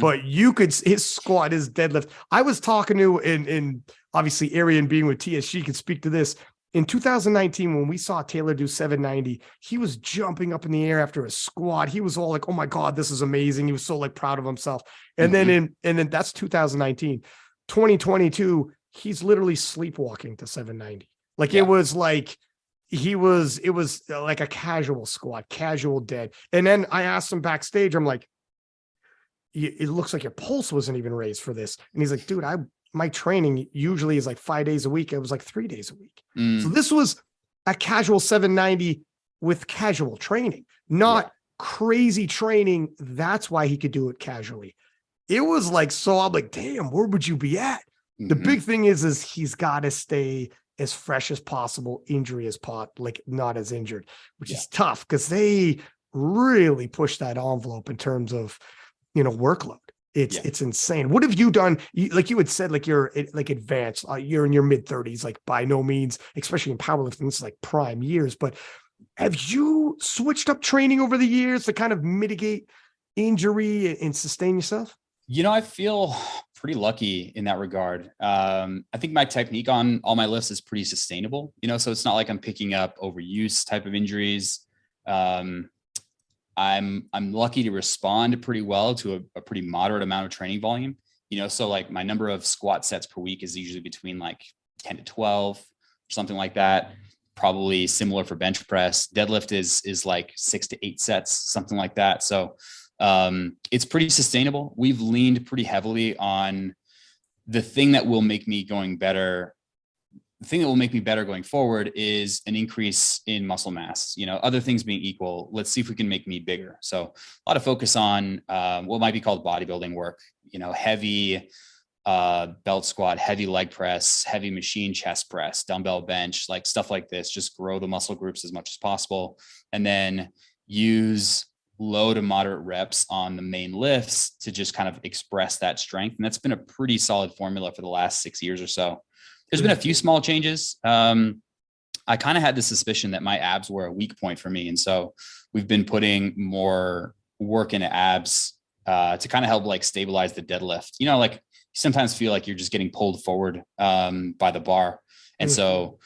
But you could, his squat, his deadlift. I was talking to, in obviously Arian being with TSG could speak to this. In 2019, when we saw Taylor do 790, he was jumping up in the air after a squat. He was all like, oh my God, this is amazing. He was so like proud of himself. And then that's 2019, 2022, he's literally sleepwalking to 790. Like it was like, it was like a casual squat, casual dead. And then I asked him backstage, I'm like, it looks like your pulse wasn't even raised for this. And he's like, dude, my training usually is like 5 days a week. It was like 3 days a week. So this was a casual 790 with casual training, not crazy training. That's why he could do it casually. it was like, so I'm like, damn, where would you be at? The Mhm. big thing is he's got to stay as fresh as possible, injury as like not as injured, which is tough because they really push that envelope in terms of, workload. It's insane. What have you done? Like you had said, like you're like advanced, you're in your mid 30s, like by no means, especially in powerlifting, it's like prime years, but have you switched up training over the years to kind of mitigate injury and sustain yourself? I feel pretty lucky in that regard. I think my technique on all my lifts is pretty sustainable, so it's not like I'm picking up overuse type of injuries. I'm lucky to respond pretty well to a pretty moderate amount of training volume, so like my number of squat sets per week is usually between like 10 to 12 or something like that. Probably similar for bench press. Deadlift is like 6 to 8 sets, something like that. So it's pretty sustainable. We've leaned pretty heavily on the thing that will make me going better. The thing that will make me better going forward is an increase in muscle mass. Other things being equal, let's see if we can make me bigger. So a lot of focus on what might be called bodybuilding work, heavy belt squat, heavy leg press, heavy machine chest press, dumbbell bench, like stuff like this. Just grow the muscle groups as much as possible. And then use low to moderate reps on the main lifts to just kind of express that strength. And that's been a pretty solid formula for the last 6 years or so. There's been a few small changes. I kind of had the suspicion that my abs were a weak point for me. And so we've been putting more work into abs to kind of help like stabilize the deadlift. Like you sometimes feel like you're just getting pulled forward by the bar. And so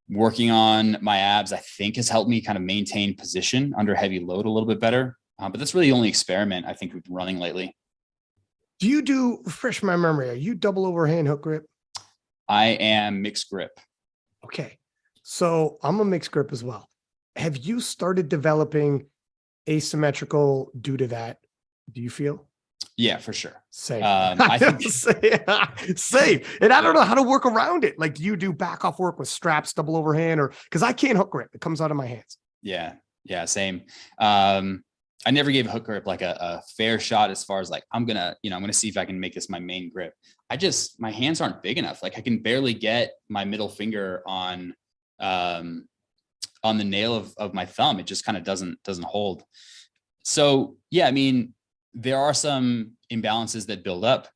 working on my abs, I think, has helped me kind of maintain position under heavy load a little bit better. But that's really the only experiment I think we've been running lately. Do you refresh my memory, are you double overhand hook grip? I am mixed grip. Okay. So I'm a mixed grip as well. Have you started developing asymmetrical due to that? Do you feel? Yeah, for sure. Same. I think same. And I don't know how to work around it. Like, do you do back off work with straps, double overhand, or because I can't hook grip? It comes out of my hands. Yeah, same. I never gave hook grip like a fair shot as far as like, I'm going to see if I can make this my main grip. My hands aren't big enough. Like I can barely get my middle finger on the nail of my thumb. It just kind of doesn't hold. So yeah, there are some imbalances that build up,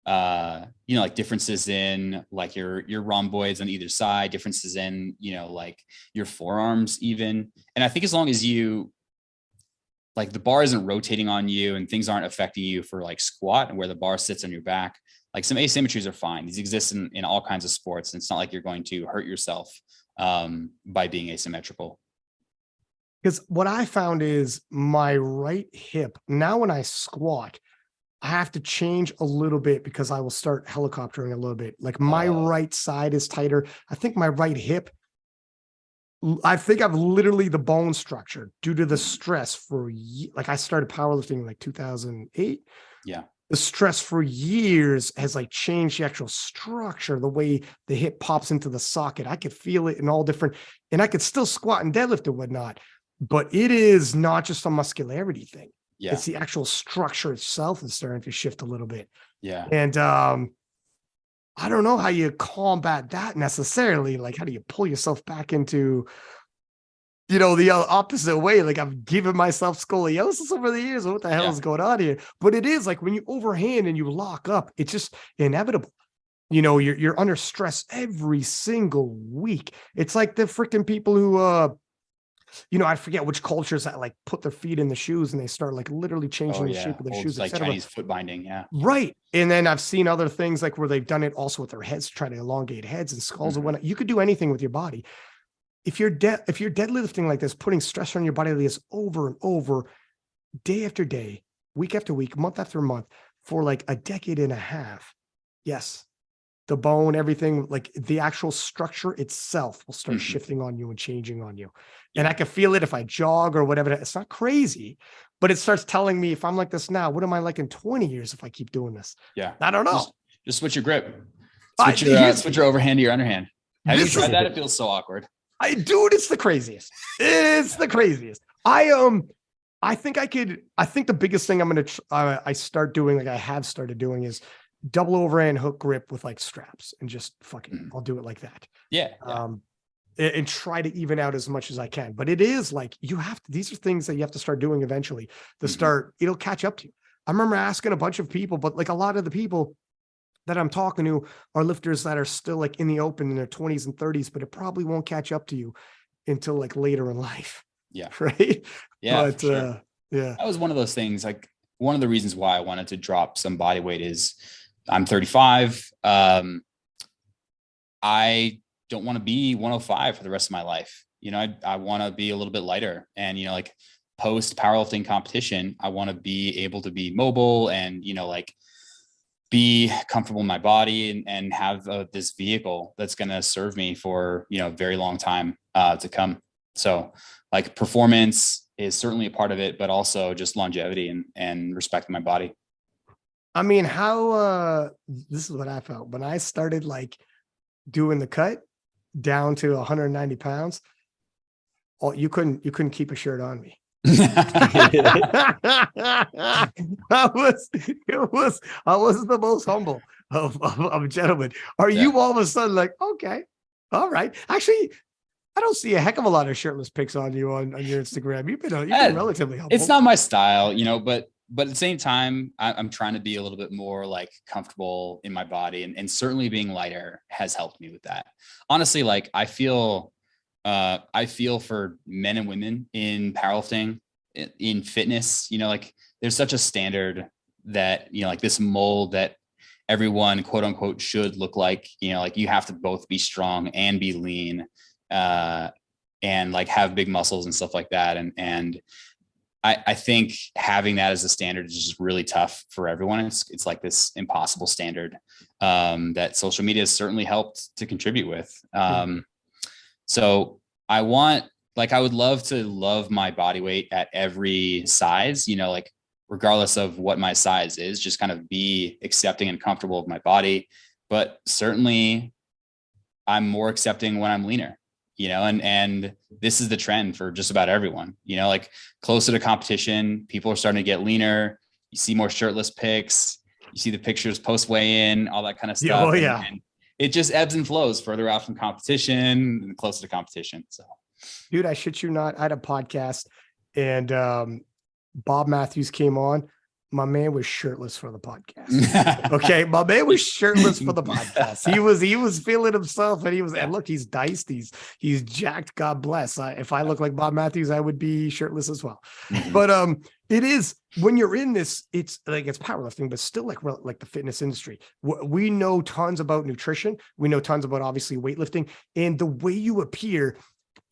like differences in like your rhomboids on either side, differences in, like your forearms even. And I think as long as you, like the bar isn't rotating on you and things aren't affecting you for like squat and where the bar sits on your back, like some asymmetries are fine. These exist in all kinds of sports. And it's not like you're going to hurt yourself by being asymmetrical. Because what I found is my right hip, now when I squat, I have to change a little bit because I will start helicoptering a little bit. Like my right side is tighter. I think my right hip, I think I've literally the bone structure due to the stress for like I started powerlifting in like 2008. Yeah. The stress for years has like changed the actual structure, the way the hip pops into the socket. I could feel it in all different, and I could still squat and deadlift and whatnot, but it is not just a muscularity thing. Yeah. It's the actual structure itself that's starting to shift a little bit. Yeah. And I don't know how you combat that necessarily. Like, how do you pull yourself back into, the opposite way? Like, I've given myself scoliosis over the years. What the hell is going on here? But it is like when you overhand and you lock up, it's just inevitable. You're under stress every single week. It's like the freaking people who, I forget which cultures that like put their feet in the shoes and they start like literally changing the shape of their shoes, like Chinese foot binding. Yeah. Right. And then I've seen other things like where they've done it also with their heads, try to elongate heads and skulls and whatnot. You could do anything with your body. If you're deadlifting like this, putting stress on your body like this over and over, day after day, week after week, month after month, for like a decade and a half. Yes. The bone, everything, like the actual structure itself will start shifting on you and changing on you. And I can feel it if I jog or whatever. It's not crazy, but it starts telling me if I'm like this now, what am I like in 20 years if I keep doing this? Yeah. I don't know. Just switch your grip. Switch your overhand to your underhand. Have you tried that? It feels so awkward. Dude, it's the craziest. It's the craziest. I I think the biggest thing I'm going to, I start doing, like I have started doing, is double overhand hook grip with like straps and just fucking, I'll do it like that. Yeah. And try to even out as much as I can. But it is like, these are things that you have to start doing eventually to start, it'll catch up to you. I remember asking a bunch of people, but like a lot of the people that I'm talking to are lifters that are still like in the open in their 20s and 30s, but it probably won't catch up to you until like later in life. Yeah. Right. Yeah. But For sure. yeah, That was one of those things. Like one of the reasons why I wanted to drop some body weight is I'm 35. I don't want to be 105 for the rest of my life. You know, I want to be a little bit lighter, and, you know, like post powerlifting competition, I want to be able to be mobile and, you know, like be comfortable in my body and have this vehicle that's going to serve me for, you know, a very long time to come. So like performance is certainly a part of it, but also just longevity and respecting my body. I mean, this is what I felt when I started like doing the cut down to 190 pounds. You couldn't keep a shirt on me. I was the most humble of gentlemen. Are you all of a sudden like, okay, all right? Actually, I don't see a heck of a lot of shirtless pics on you on your Instagram. You've been relatively humble. It's not my style, you know, but at the same time, I'm trying to be a little bit more like comfortable in my body, and certainly being lighter has helped me with that. Honestly, like I feel for men and women in powerlifting, in fitness, you know, like there's such a standard that, you know, like this mold that everyone quote unquote should look like, you know, like you have to both be strong and be lean, and like have big muscles and stuff like that. And I think having that as a standard is just really tough for everyone. It's like this impossible standard that social media has certainly helped to contribute with. So I would love to love my body weight at every size, you know, like regardless of what my size is, just kind of be accepting and comfortable with my body. But certainly I'm more accepting when I'm leaner, you know, and this is the trend for just about everyone, you know, like closer to competition, people are starting to get leaner. You see more shirtless pics, you see the pictures post weigh in, all that kind of stuff. Oh yeah. And it just ebbs and flows further out from competition and closer to competition. So, dude, I shit you not. I had a podcast and Bob Matthews came on. My man was shirtless for the podcast. Okay. My man was shirtless for the podcast. He was feeling himself, and look, he's diced. He's jacked. God bless. If I look like Bob Matthews, I would be shirtless as well. But it is, when you're in this, it's like, it's powerlifting, but still like the fitness industry. We know tons about nutrition. We know tons about obviously weightlifting, and the way you appear,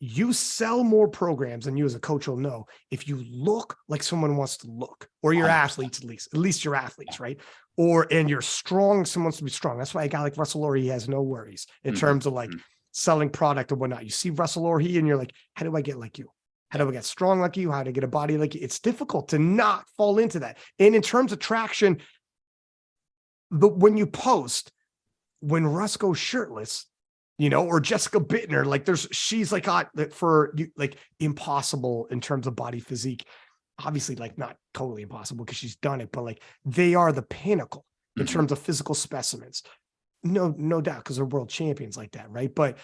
you sell more programs than you as a coach will know if you look like someone wants to look, or your athletes, at least your athletes, right? And you're strong, someone wants to be strong. That's why a guy like Russell Orr, he has no worries in terms of like selling product or whatnot. You see Russell Orr, and you're like, how do I get like you? How do I get strong like you? How to get a body like you? It's difficult to not fall into that. And in terms of traction, when you post, when Russ goes shirtless, you know, or Jessica Bittner, like she's like for you, like impossible in terms of body physique, obviously like not totally impossible because she's done it, but like they are the pinnacle in terms of physical specimens. No doubt, because they're world champions like that. Right. But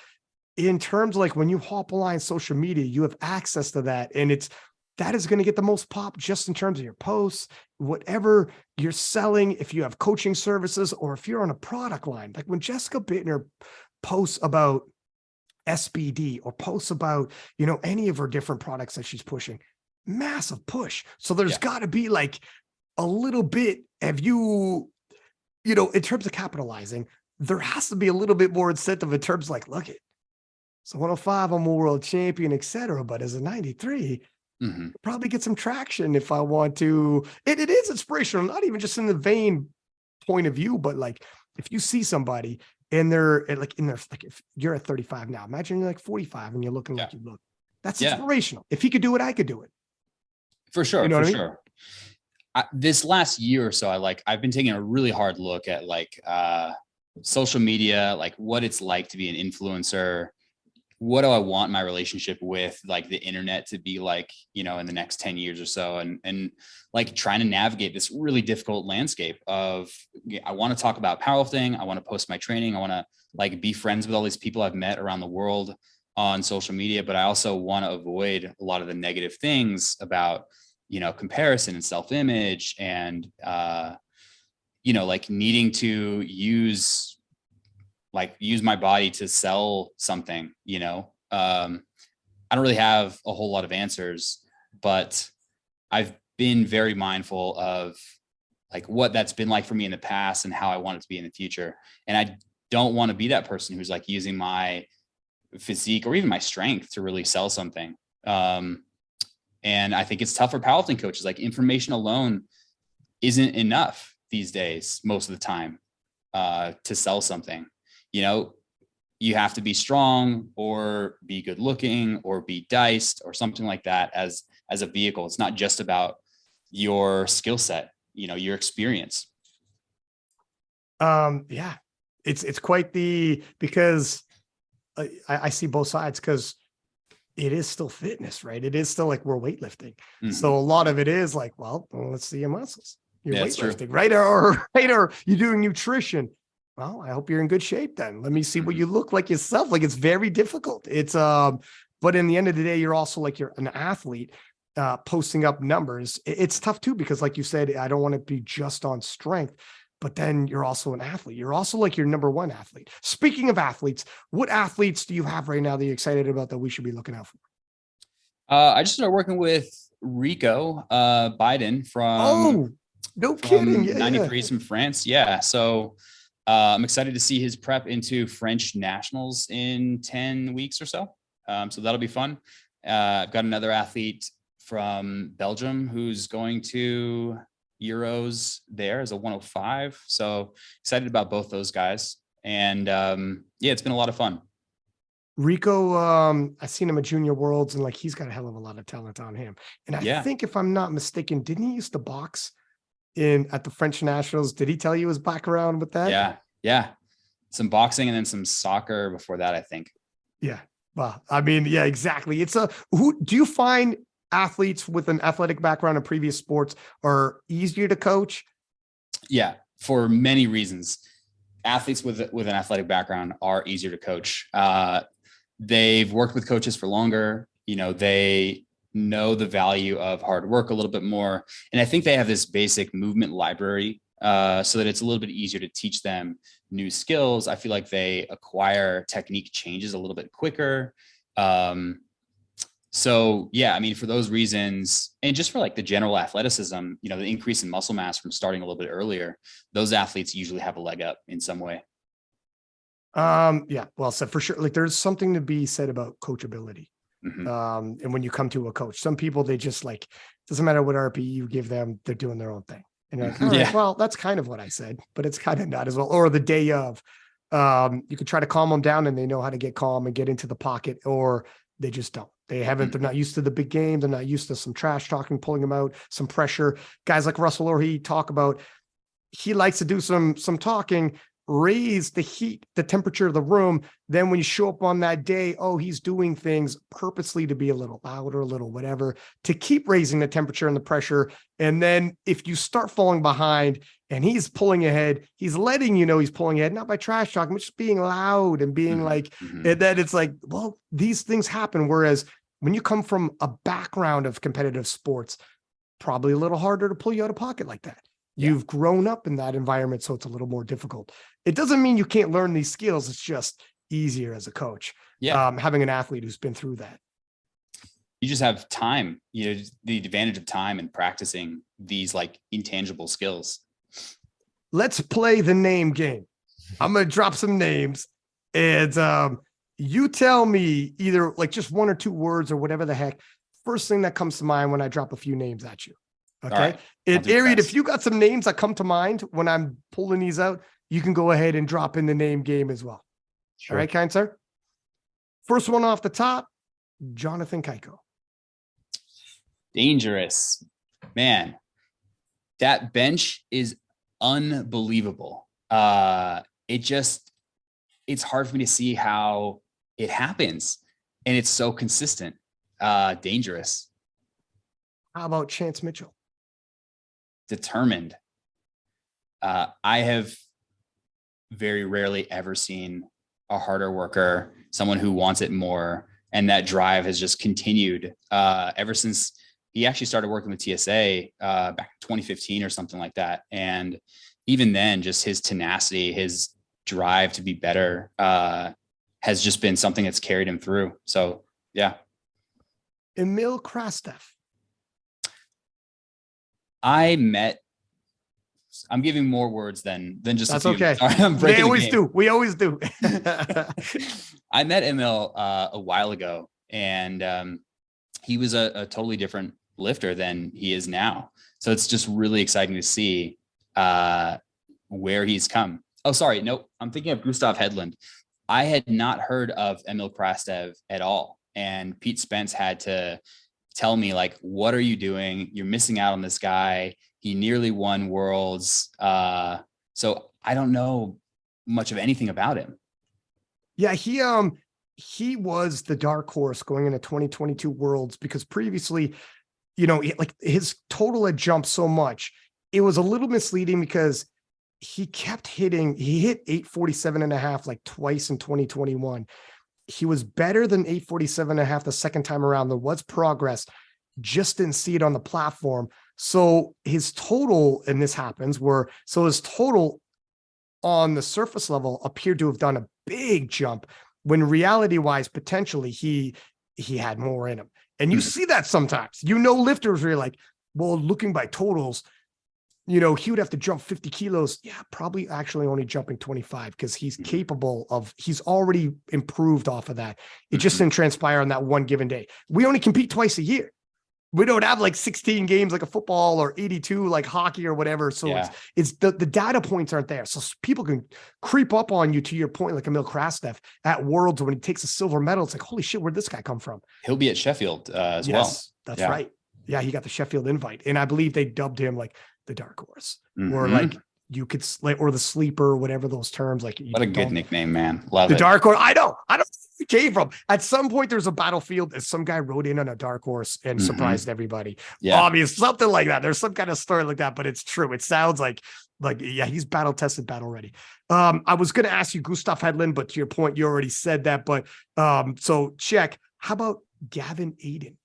in terms of like when you hop line social media, you have access to that. And that is going to get the most pop just in terms of your posts, whatever you're selling. If you have coaching services or if you're on a product line, like when Jessica Bittner posts about SBD or posts about, you know, any of her different products that she's pushing, massive push. So there's got to be like a little bit of you know, in terms of capitalizing, there has to be a little bit more incentive in terms of like, look it. So 105, I'm a world champion, etc. But as a 93, probably get some traction if I want to. It is inspirational, not even just in the vain point of view, but like if you see somebody and they're like if you're at 35 now, imagine you're like 45 and you're looking like you look. That's inspirational. If he could do it, I could do it. For sure. You know for what I mean? sure. This last year or so, I've been taking a really hard look at like social media, like what it's like to be an influencer, what do I want my relationship with like the internet to be like, in the next 10 years or so. And like trying to navigate this really difficult landscape of, I want to talk about powerlifting. I want to post my training. I want to like be friends with all these people I've met around the world on social media, but I also want to avoid a lot of the negative things about, comparison and self-image and, like needing to use my body to sell something, I don't really have a whole lot of answers, but I've been very mindful of like what that's been like for me in the past and how I want it to be in the future. And I don't want to be that person who's like using my physique or even my strength to really sell something. And I think it's tough for powerlifting coaches. Like information alone isn't enough these days, most of the time, to sell something. You have to be strong or be good looking or be diced or something like that as a vehicle. It's not just about your skill set, your experience. Yeah, it's quite because I see both sides, because it is still fitness, right? It is still like we're weightlifting. Mm-hmm. So a lot of it is like, well, let's see your muscles. You're weightlifting, right? Or you're doing nutrition. Well, I hope you're in good shape then. Let me see what you look like yourself. Like, it's very difficult. It's but in the end of the day, you're also like, you're an athlete posting up numbers. It's tough too, because like you said, I don't want to be just on strength, but then you're also an athlete. You're also like your number one athlete. Speaking of athletes, what athletes do you have right now that you're excited about that we should be looking out for? I just started working with Rico Biden from no kidding. 93 from France. Yeah. So I'm excited to see his prep into French nationals in 10 weeks or so. So that'll be fun. I've got another athlete from Belgium who's going to Euros there as a 105. So excited about both those guys. And it's been a lot of fun. Rico, I've seen him at Junior Worlds, and like, he's got a hell of a lot of talent on him. And I think, if I'm not mistaken, didn't he used to box at the French nationals? Did he tell you his background with that? Yeah. Some boxing and then some soccer before that, I think. Yeah. Well, I mean, yeah, exactly. Who do you find athletes with an athletic background in previous sports are easier to coach? Yeah, for many reasons. Athletes with an athletic background are easier to coach. They've worked with coaches for longer. They know the value of hard work a little bit more. And I think they have this basic movement library so that it's a little bit easier to teach them new skills. I feel like they acquire technique changes a little bit quicker. So yeah, I mean, for those reasons, and just for like the general athleticism, the increase in muscle mass from starting a little bit earlier, those athletes usually have a leg up in some way. Yeah, well said, for sure. Like, there's something to be said about coachability. Mm-hmm. And when you come to a coach, some people, they just like, doesn't matter what RP you give them, they're doing their own thing. And you're like, all right, well, that's kind of what I said, but it's kind of not as well. Or the day of, you could try to calm them down and they know how to get calm and get into the pocket, or they just don't. They're not used to the big game. They're not used to some trash talking, pulling them out, some pressure. Guys like Russell, or he likes to do some talking, raise the heat, the temperature of the room. Then when you show up on that day, he's doing things purposely to be a little louder, a little whatever, to keep raising the temperature and the pressure. And then if you start falling behind and he's pulling ahead, he's letting you know he's pulling ahead, not by trash talking, but just being loud and being and then it's like, well, these things happen. Whereas when you come from a background of competitive sports, probably a little harder to pull you out of pocket like that. You've grown up in that environment, so it's a little more difficult. It doesn't mean you can't learn these skills. It's just easier as a coach. Having an athlete who's been through that. You just have time, the advantage of time and practicing these like intangible skills. Let's play the name game. I'm going to drop some names, and you tell me either like just one or two words or whatever the heck. First thing that comes to mind when I drop a few names at you. Okay. Right. And Arian, if you got some names that come to mind when I'm pulling these out, you can go ahead and drop in the name game as well. Sure. All right, kind sir. First one off the top, Jonathan Keiko. Dangerous, man. That bench is unbelievable. It's hard for me to see how it happens. and it's so consistent, dangerous, How about Chance Mitchell? determined. I have very rarely ever seen a harder worker, someone who wants it more. And that drive has just continued ever since he actually started working with TSA back in 2015 or something like that. And even then, just his tenacity, his drive to be better has just been something that's carried him through. So, yeah. Emil Krastev. I'm giving more words than just That's a few. okay. Sorry, I'm breaking They always the game. do. We always do. I met Emil a while ago, and he was a totally different lifter than he is now. So it's just really exciting to see where he's come. Oh, sorry. Nope. I'm thinking of Gustav Hedlund. I had not heard of Emil Krastev at all. And Pete Spence had to tell me, like, what are you doing? You're missing out on this guy. He nearly won worlds. So I don't know much of anything about him. Yeah, he was the dark horse going into 2022 worlds because previously, like his total had jumped so much. It was a little misleading because he hit 847.5 like twice in 2021. He was better than 847.5 the second time around. There was progress, just didn't see it on the platform. So his total, and this happens, his total on the surface level appeared to have done a big jump when reality-wise, potentially he had more in him. And you see that sometimes, lifters where you're like, well, looking by totals, he would have to jump 50 kilos. Yeah, probably actually only jumping 25 because he's he's already improved off of that. It just didn't transpire on that one given day. We only compete twice a year. We don't have like 16 games like a football or 82 like hockey or whatever. So it's the data points aren't there. So people can creep up on you, to your point, like Emil Krastev at Worlds when he takes a silver medal. It's like, holy shit, where'd this guy come from? He'll be at Sheffield as well. That's right. Yeah, he got the Sheffield invite. And I believe they dubbed him like the dark horse or like you could or the sleeper, whatever those terms. Like, what a good nickname, man. Love the it. dark horse. I don't know where it came from. At some point, there's a battlefield and some guy rode in on a dark horse and surprised everybody. Yeah. Obvious, something like that. There's some kind of story like that, but it's true. It sounds like, yeah, he's battle tested, battle ready. I was going to ask you Gustav Hedlund, but to your point, you already said that. But so check. How about Gavin Aiden?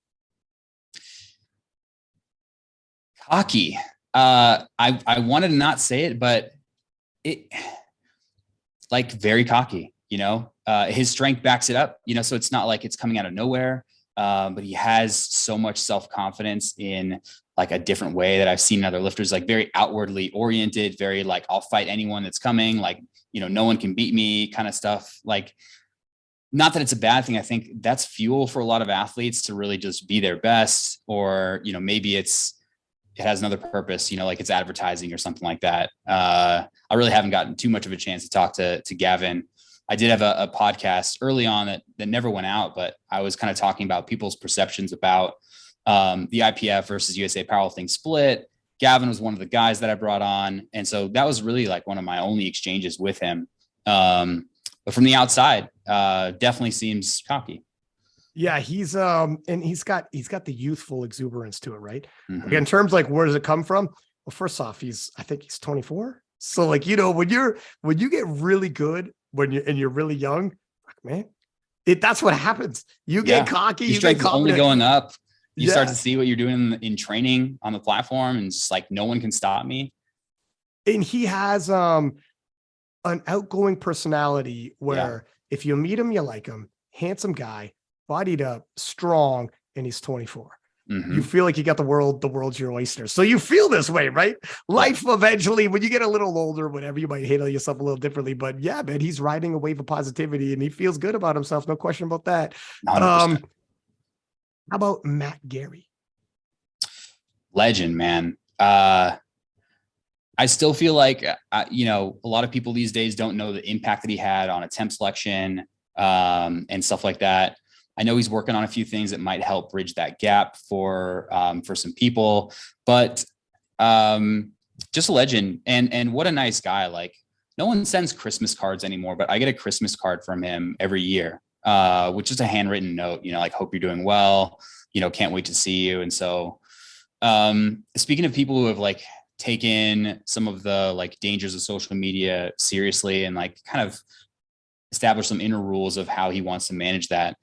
Cocky. I wanted to not say it, but it like very cocky, his strength backs it up, so it's not like it's coming out of nowhere. But he has so much self-confidence in like a different way that I've seen in other lifters, like very outwardly oriented, very like, I'll fight anyone that's coming, like, no one can beat me kind of stuff. Like, not that it's a bad thing. I think that's fuel for a lot of athletes to really just be their best, or, maybe it has another purpose, like it's advertising or something like that. I really haven't gotten too much of a chance to talk to Gavin. I did have a podcast early on that never went out, but I was kind of talking about people's perceptions about the IPF versus USA Powerlifting split. Gavin was one of the guys that I brought on. And so that was really like one of my only exchanges with him. But from the outside, definitely seems cocky. Yeah, he's got the youthful exuberance to it, right? Again, in terms like where does it come from? Well, first off, I think he's 24. So like, when you get really good and you're really young, man, that's what happens. You get cocky, your strength is only going up. You start to see what you're doing in training on the platform, and just like, no one can stop me. And he has an outgoing personality where if you meet him, you like him. Handsome guy, bodied up, strong, and he's 24. You feel like you got the world's your oyster. So you feel this way, right? Life eventually, when you get a little older, whatever, you might handle yourself a little differently. But yeah, man, he's riding a wave of positivity and he feels good about himself. No question about that. 100%. How about Matt Gary? Legend, man. I still feel like, a lot of people these days don't know the impact that he had on attempt selection and stuff like that. I know he's working on a few things that might help bridge that gap for some people, but just a legend and what a nice guy. Like, no one sends Christmas cards anymore, but I get a Christmas card from him every year. with just a handwritten note, like, hope you're doing well, can't wait to see you. And so, speaking of people who have like taken some of the like dangers of social media seriously and like kind of establish some inner rules of how he wants to manage that,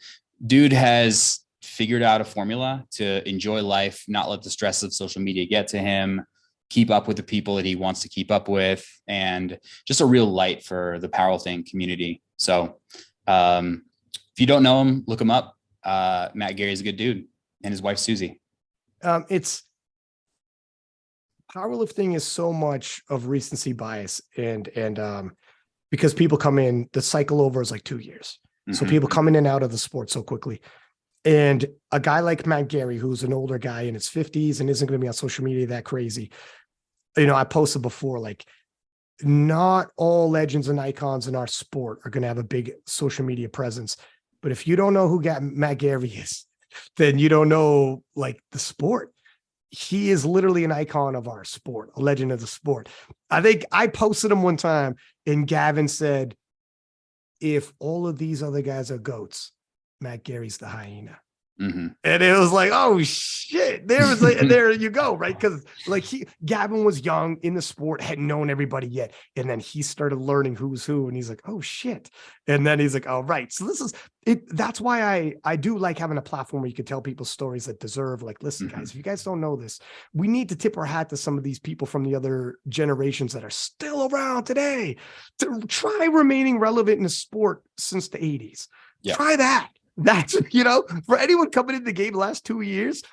dude has figured out a formula to enjoy life, not let the stress of social media get to him, keep up with the people that he wants to keep up with, and just a real light for the powerlifting community. So if you don't know him, look him up. Matt Gary's a good dude, and his wife Susie. It's powerlifting is so much of recency bias, and because people come in, the cycle over is like 2 years. So people come in and out of the sport so quickly. And a guy like Matt Gary, who's an older guy in his 50s and isn't going to be on social media that crazy. I posted before, like, not all legends and icons in our sport are going to have a big social media presence. But if you don't know who Matt Gary is, then you don't know like the sport. He is literally an icon of our sport, a legend of the sport. I think I posted him one time and Gavin said, if all of these other guys are goats, Matt Gary's the hyena. And it was like, oh shit, there you go. Right. Cause like Gavin was young in the sport, hadn't known everybody yet. And then he started learning who's who. And he's like, oh shit. And then he's like, oh, right. So this is it. That's why I do like having a platform where you can tell people stories that deserve, like, listen, guys, if you guys don't know this, we need to tip our hat to some of these people from the other generations that are still around today to try remaining relevant in the sport since the 80s. Yeah. Try that. That's, for anyone coming in the game the last 2 years,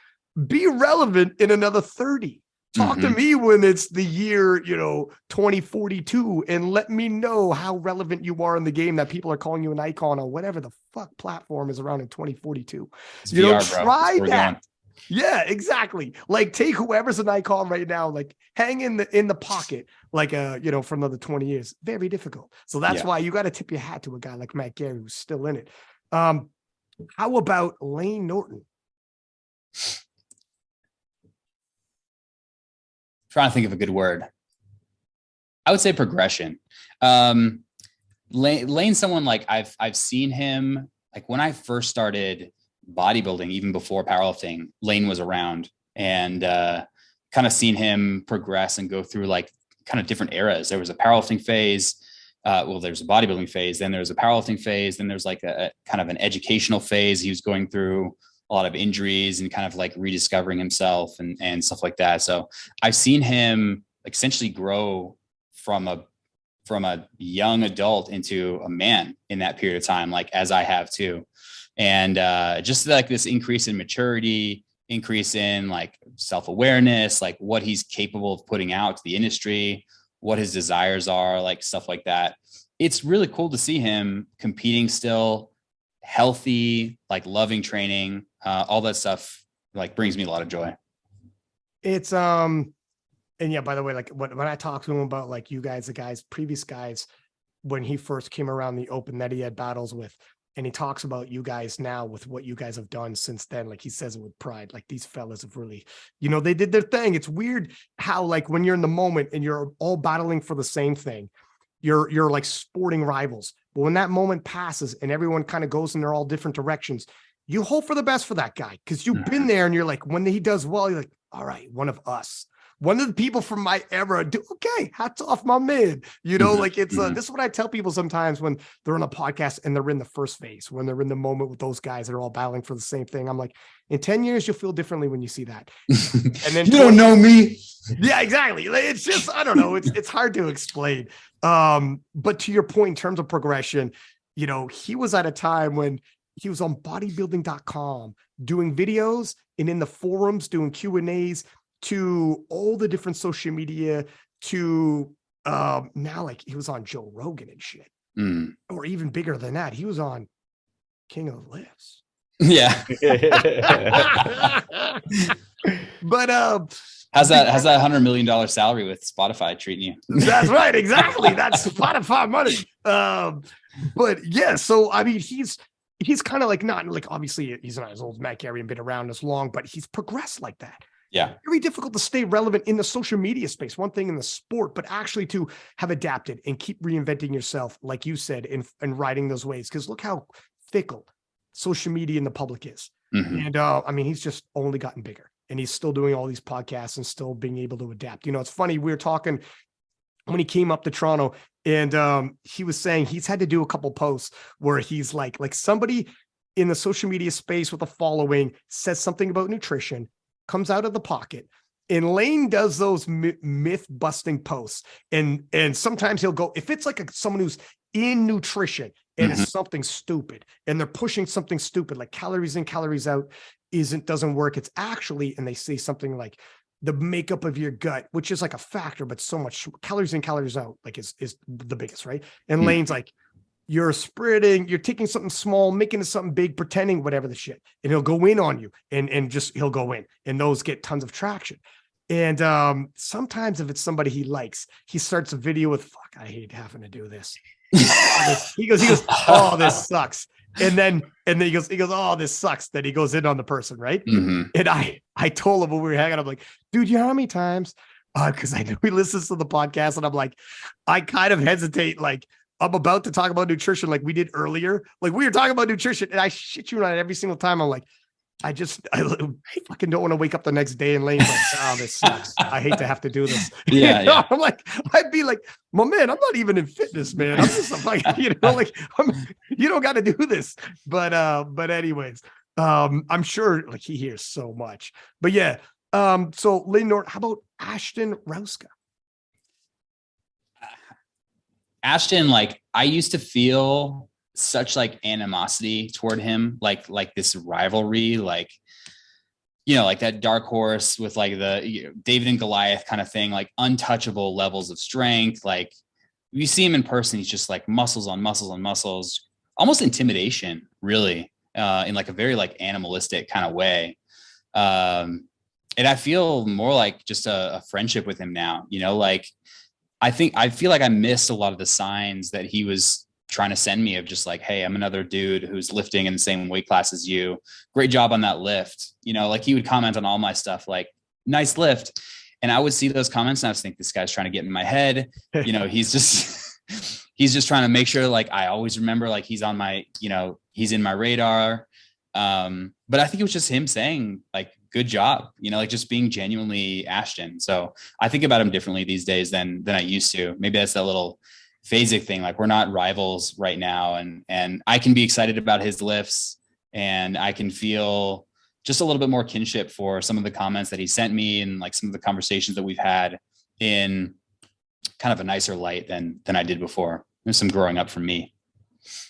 be relevant in another 30. Talk to me when it's the year, 2042, and let me know how relevant you are in the game, that people are calling you an icon or whatever the fuck platform is around in 2042. It's VR, try that. Yeah, exactly. Like, take whoever's an icon right now, like hang in the pocket, like, for another 20 years. Very difficult. So that's why you got to tip your hat to a guy like Matt Gary, who's still in it. How about Lane Norton? Trying to think of a good word. I would say progression. Lane's someone like I've seen him, like when I first started bodybuilding, even before powerlifting, Lane was around, and kind of seen him progress and go through like kind of different eras. There was a powerlifting phase. There's a bodybuilding phase, then there's a powerlifting phase, then there's like a kind of an educational phase. He was going through a lot of injuries and kind of like rediscovering himself and stuff like that. So I've seen him essentially grow from a young adult into a man in that period of time, like as I have too. And just like this increase in maturity, increase in like self-awareness, like what he's capable of putting out to the industry, what his desires are, like stuff like that. It's really cool to see him competing still, healthy, like loving training, all that stuff, like brings me a lot of joy. It's, and yeah, by the way, like when I talked to him about like you guys, previous guys, when he first came around the open that he had battles with, and he talks about you guys now with what you guys have done since then. Like he says it with pride, like these fellas have really, they did their thing. It's weird how like when you're in the moment and you're all battling for the same thing, you're like sporting rivals. But when that moment passes and everyone kind of goes in their all different directions, you hope for the best for that guy. Cause you've been there and you're like, when he does well, you're like, all right, one of us. One of the people from my era do okay. Hats off, my man. Like it's this is what I tell people sometimes when they're on a podcast and they're in the first phase, when they're in the moment with those guys that are all battling for the same thing. I'm like, in 10 years, you'll feel differently when you see that. And then you don't know me. Yeah, exactly. It's just, I don't know. It's hard to explain. But to your point, in terms of progression, he was at a time when he was on bodybuilding.com doing videos and in the forums doing Q&As, to all the different social media, to now like he was on Joe Rogan and shit, or even bigger than that, he was on King of the Lifts. Yeah. But how's that $100 million salary with Spotify treating you? That's right, exactly. That's Spotify money. But yeah, so I mean, he's kind of like not like, obviously he's not as old as Matt Gary and been around as long, but he's progressed like that. Yeah. Very difficult to stay relevant in the social media space. One thing in the sport, but actually to have adapted and keep reinventing yourself, like you said, and riding those waves. Because look how fickle social media and the public is. Mhm. And I mean, he's just only gotten bigger, and he's still doing all these podcasts and still being able to adapt. You know, it's funny. We were talking when he came up to Toronto, and he was saying he's had to do a couple posts where he's like somebody in the social media space with a following says something about nutrition, comes out of the pocket, and Lane does those myth busting posts. And sometimes he'll go, if it's like someone who's in nutrition and it's something stupid and they're pushing something stupid, like calories in, calories out doesn't work. It's actually, and they say something like the makeup of your gut, which is like a factor, but so much calories in, calories out, like is the biggest, right? And Lane's like, you're spreading, you're taking something small, making it something big, pretending whatever the shit. And he'll go in on you and just, he'll go in, and those get tons of traction. And sometimes if it's somebody he likes, he starts a video with, fuck, I hate having to do this. He goes, oh, this sucks. And then he goes, oh, this sucks. Then he goes in on the person, right? And I told him when we were hanging, I'm like, dude, you know how many times? Because I know he listens to the podcast, and I'm like, I kind of hesitate, like, I'm about to talk about nutrition like we did earlier. Like, we were talking about nutrition, and I shit you not, every single time I'm like, I fucking don't want to wake up the next day and Lane's like, oh, this sucks. I hate to have to do this. Yeah, yeah. I'm like, I'd be like, well, man, I'm not even in fitness, man. I'm just like, you don't got to do this. But anyways, I'm sure like he hears so much. But yeah, so Lane Norton, how about Ashton Rouska? Ashton, like, I used to feel such like animosity toward him, like this rivalry, like, you know, like that dark horse with like the David and Goliath kind of thing, like untouchable levels of strength. Like, you see him in person, he's just like muscles on muscles on muscles, almost intimidation, really, in like a very like animalistic kind of way. And I feel more like just a friendship with him now, you know, like I feel like I missed a lot of the signs that he was trying to send me of just like, hey, I'm another dude who's lifting in the same weight class as you. Great job on that lift. You know, like he would comment on all my stuff, like, nice lift. And I would see those comments and I was think, this guy's trying to get in my head. You know, he's just trying to make sure like I always remember like he's on my, you know, he's in my radar. But I think it was just him saying like, good job, you know, like just being genuinely Ashton. So I think about him differently these days than I used to. Maybe that's that little phasic thing. Like, we're not rivals right now. And I can be excited about his lifts, and I can feel just a little bit more kinship for some of the comments that he sent me and like some of the conversations that we've had in kind of a nicer light than I did before. There's some growing up for me.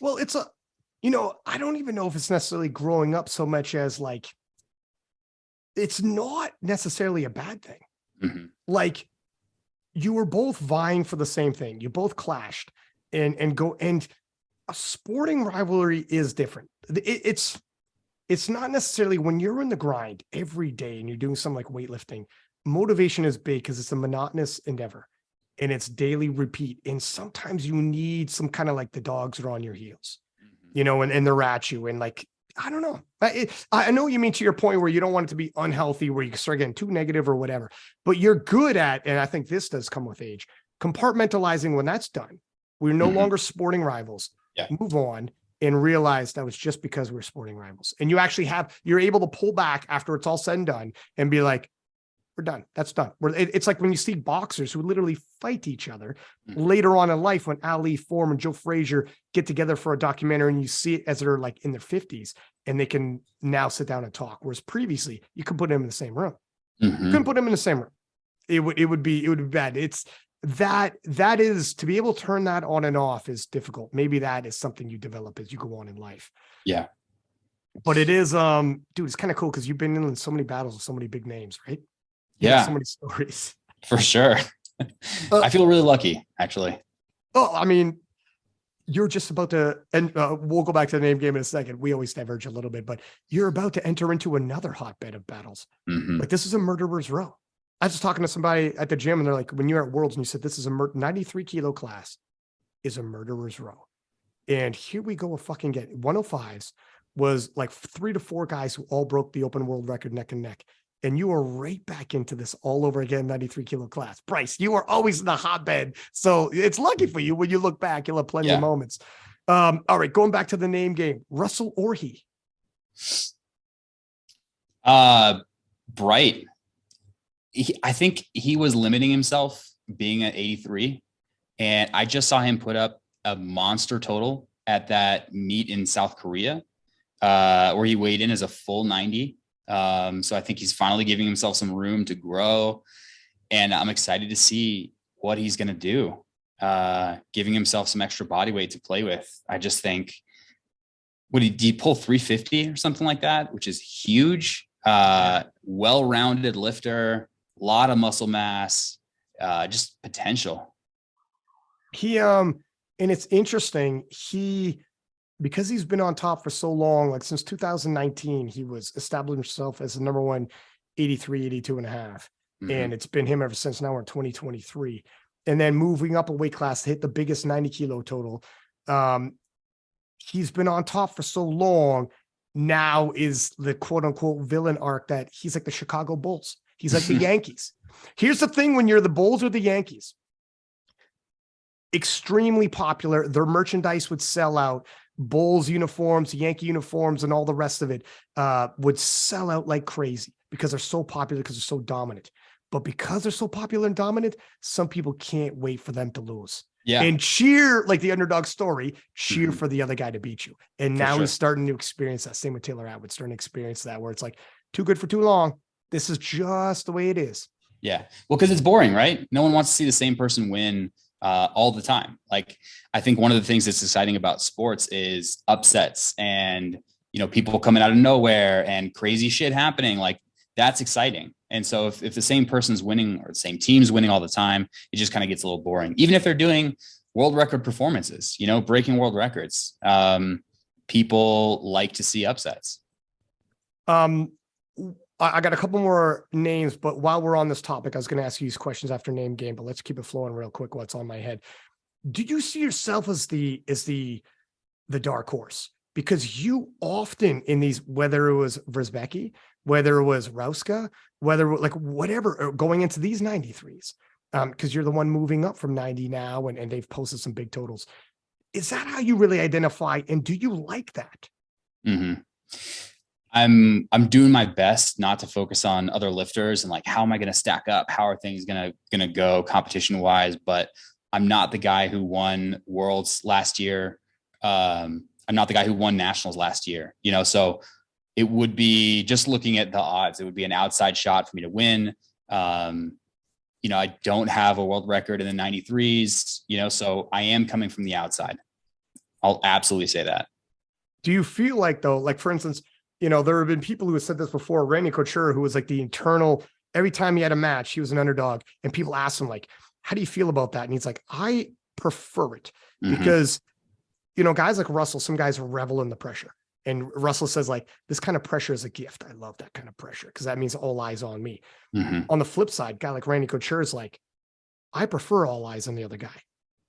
Well, it's I don't even know if it's necessarily growing up so much as like, it's not necessarily a bad thing. Like, you were both vying for the same thing. You both clashed and a sporting rivalry is different. It's not necessarily when you're in the grind every day and you're doing something like weightlifting, motivation is big because it's a monotonous endeavor and it's daily repeat. And sometimes you need some kind of like the dogs are on your heels, you know, and they're at you. And like, I don't know. I know what you mean to your point where you don't want it to be unhealthy, where you start getting too negative or whatever, but you're good at, and I think this does come with age, compartmentalizing when that's done. We're no longer sporting rivals. Yeah. Move on and realize that was just because we're sporting rivals. And you're able to pull back after it's all said and done and be like, we're done. That's done. It's like when you see boxers who literally fight each other later on in life, when Ali, Foreman, Joe Frazier get together for a documentary, and you see it as they're like in their 50s and they can now sit down and talk. Whereas previously you could put them in the same room. You couldn't put them in the same room. It would be bad. It's that is to be able to turn that on and off is difficult. Maybe that is something you develop as you go on in life. Yeah. But it is, dude, it's kind of cool because you've been in so many battles with so many big names, right? Yeah. So many stories. For sure. I feel really lucky, actually. Oh, I mean, you're just about to, and we'll go back to the name game in a second. We always diverge a little bit, but you're about to enter into another hotbed of battles. Like, this is a murderer's row. I was just talking to somebody at the gym, and they're like, when you're at Worlds and you said, this is a 93 kilo class is a murderer's row. And here we go. A fucking get 105s was like 3 to 4 guys who all broke the open world record neck and neck. And you are right back into this all over again, 93 kilo class. Bryce, you are always in the hotbed. So it's lucky for you when you look back, you'll have plenty of moments. All right, going back to the name game, Russell or he? Bright. I think he was limiting himself being at 83. And I just saw him put up a monster total at that meet in South Korea, where he weighed in as a full 90. So I think he's finally giving himself some room to grow. And I'm excited to see what he's going to do, giving himself some extra body weight to play with. I just think, did he pull 350 or something like that, which is huge. Well-rounded lifter, a lot of muscle mass, just potential. He, and it's interesting. Because he's been on top for so long, like since 2019, he was establishing himself as the number one 83, 82 and a half. Mm-hmm. And it's been him ever since. Now we're in 2023. And then moving up a weight class to hit the biggest 90 kilo total. He's been on top for so long. Now is the quote unquote villain arc that he's like the Chicago Bulls. He's like the Yankees. Here's the thing: when you're the Bulls or the Yankees, extremely popular, their merchandise would sell out. Bulls uniforms, Yankee uniforms, and all the rest of it would sell out like crazy because they're so popular, because they're so dominant. But because they're so popular and dominant, some people can't wait for them to lose. Yeah. And cheer, like the underdog story, cheer for the other guy to beat you. And now he's starting to experience that. Same with Taylor Atwood, starting to experience that, where it's like too good for too long. This is just the way it is. Yeah. Well, because it's boring, right? No one wants to see the same person win all the time. Like, I think one of the things that's exciting about sports is upsets and, people coming out of nowhere and crazy shit happening. Like, that's exciting. And so if the same person's winning or the same team's winning all the time, it just kind of gets a little boring, even if they're doing world record performances, breaking world records. People like to see upsets. I got a couple more names, but while we're on this topic, I was going to ask you these questions after name game, but let's keep it flowing real quick. What's on my head? Do you see yourself as the dark horse? Because you often in these, whether it was Versbecki, whether it was Rouska, whether like whatever, going into these 93s, because you're the one moving up from 90 now, and they've posted some big totals. Is that how you really identify? And do you like that? Mm-hmm. I'm doing my best not to focus on other lifters and like, how am I going to stack up? How are things going to go competition wise? But I'm not the guy who won worlds last year. I'm not the guy who won nationals last year, so it would be just looking at the odds. It would be an outside shot for me to win. I don't have a world record in the 93s, so I am coming from the outside. I'll absolutely say that. Do you feel like, though, like for instance, there have been people who have said this before, Randy Couture, who was like the internal, every time he had a match, he was an underdog, and people asked him like, how do you feel about that? And he's like, I prefer it because, guys like Russell, some guys revel in the pressure. And Russell says like, this kind of pressure is a gift. I love that kind of pressure because that means all eyes on me. On the flip side, guy like Randy Couture is like, I prefer all eyes on the other guy.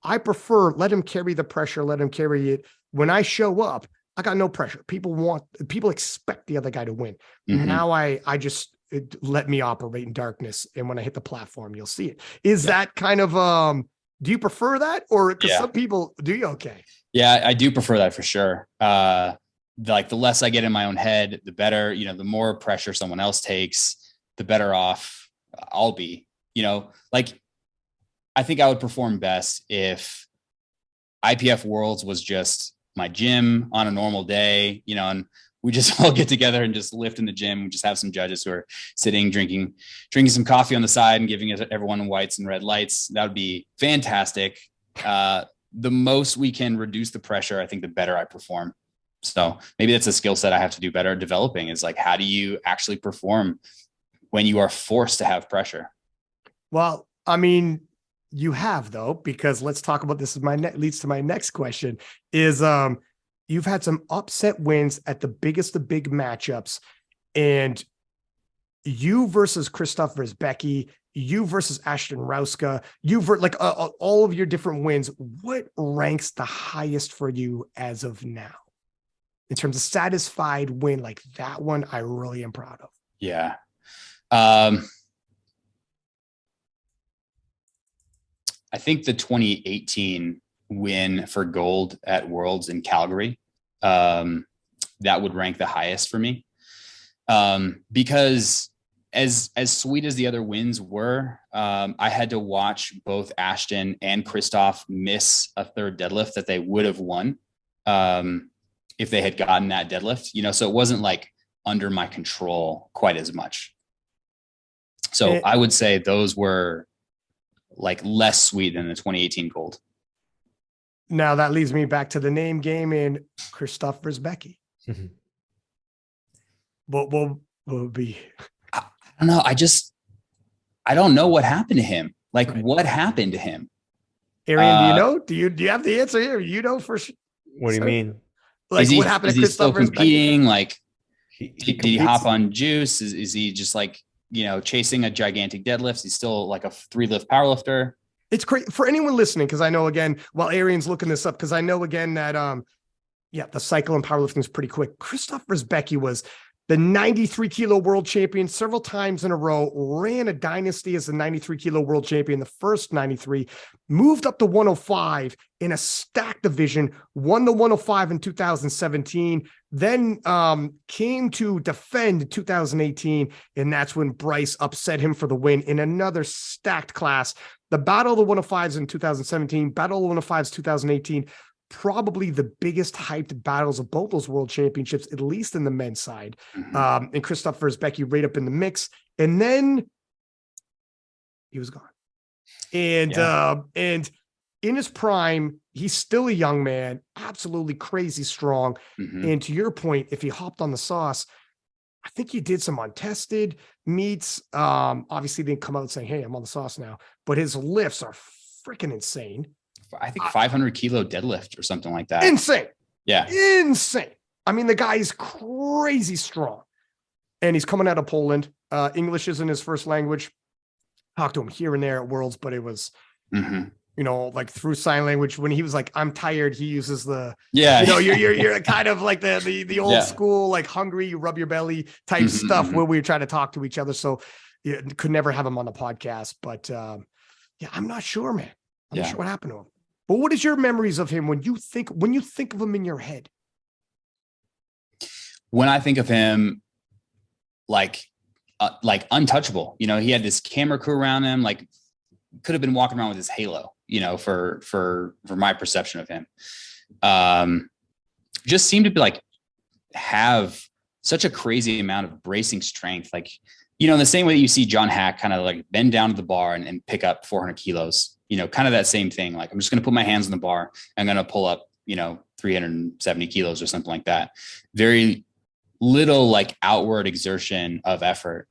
I prefer, let him carry the pressure, let him carry it. When I show up, I got no pressure. People expect the other guy to win. Now I just let me operate in darkness. And when I hit the platform, you'll see it. Is that kind of, do you prefer that? Or because some people do you okay? Yeah, I do prefer that for sure. Like the less I get in my own head, the better, the more pressure someone else takes, the better off I'll be, like I think I would perform best if IPF Worlds was just my gym on a normal day, and we just all get together and just lift in the gym. We just have some judges who are sitting, drinking some coffee on the side and giving everyone whites and red lights. That would be fantastic. The most we can reduce the pressure, I think the better I perform. So maybe that's a skill set I have to do better developing, is like, how do you actually perform when you are forced to have pressure? Well, I mean, you have though, because let's talk about this. Leads to my next question is, you've had some upset wins at the biggest of big matchups, and you versus Christoph Versbecki, you versus Ashton Rouska, all of your different wins. What ranks the highest for you as of now in terms of satisfied win? Like that one, I really am proud of. Yeah. I think the 2018 win for gold at Worlds in Calgary. That would rank the highest for me. Because as sweet as the other wins were, I had to watch both Ashton and Christoph miss a third deadlift that they would have won if they had gotten that deadlift, so it wasn't like under my control quite as much. So I would say those were like less sweet than the 2018 gold. Now that leads me back to the name game in Christoph versus Becky. What will be? I don't know. I don't know what happened to him. Like, what happened to him? Arian, do you know? Do you have the answer here? You know for sure. What do you mean? Like, what happened to Christoph versus competing? Becky? Like, did he hop on juice? Is he just like, chasing a gigantic deadlift? He's still like a 3-lift powerlifter. It's great for anyone listening, because I know, again, while Arian's looking this up, because I know, again, that the cycle in powerlifting is pretty quick. Christoph versus Becky was the 93 kilo world champion several times in a row, ran a dynasty as the 93 kilo world champion, the first 93, moved up to 105 in a stacked division, won the 105 in 2017, then came to defend 2018. And that's when Bryce upset him for the win in another stacked class. The Battle of the 105s in 2017, Battle of the 105s 2018, probably the biggest hyped battles of both those world championships, at least in the men's side. And Christoph versus Becky right up in the mix. And then he was gone. And in his prime, he's still a young man, absolutely crazy strong. And to your point, if he hopped on the sauce, I think he did some untested meets. Obviously didn't come out saying, hey, I'm on the sauce now, but his lifts are freaking insane. I think 500 kilo deadlift or something like that. Insane. Yeah. Insane. I mean, the guy is crazy strong, and he's coming out of Poland. English isn't his first language. Talked to him here and there at Worlds, but it was, like through sign language. When he was like, I'm tired, he uses the, you're kind of like the old school, like hungry, you rub your belly type stuff where we try to talk to each other. So could never have him on the podcast, but I'm not sure, man. I'm not sure what happened to him. But what is your memories of him when you think of him in your head? When I think of him, like untouchable, he had this camera crew around him, like could have been walking around with his halo, for my perception of him. Just seemed to be like, have such a crazy amount of bracing strength. Like, in the same way that you see John Hack kind of like bend down to the bar and pick up 400 kilos, kind of that same thing. Like, I'm just going to put my hands on the bar. I'm going to pull up, 370 kilos or something like that. Very little like outward exertion of effort,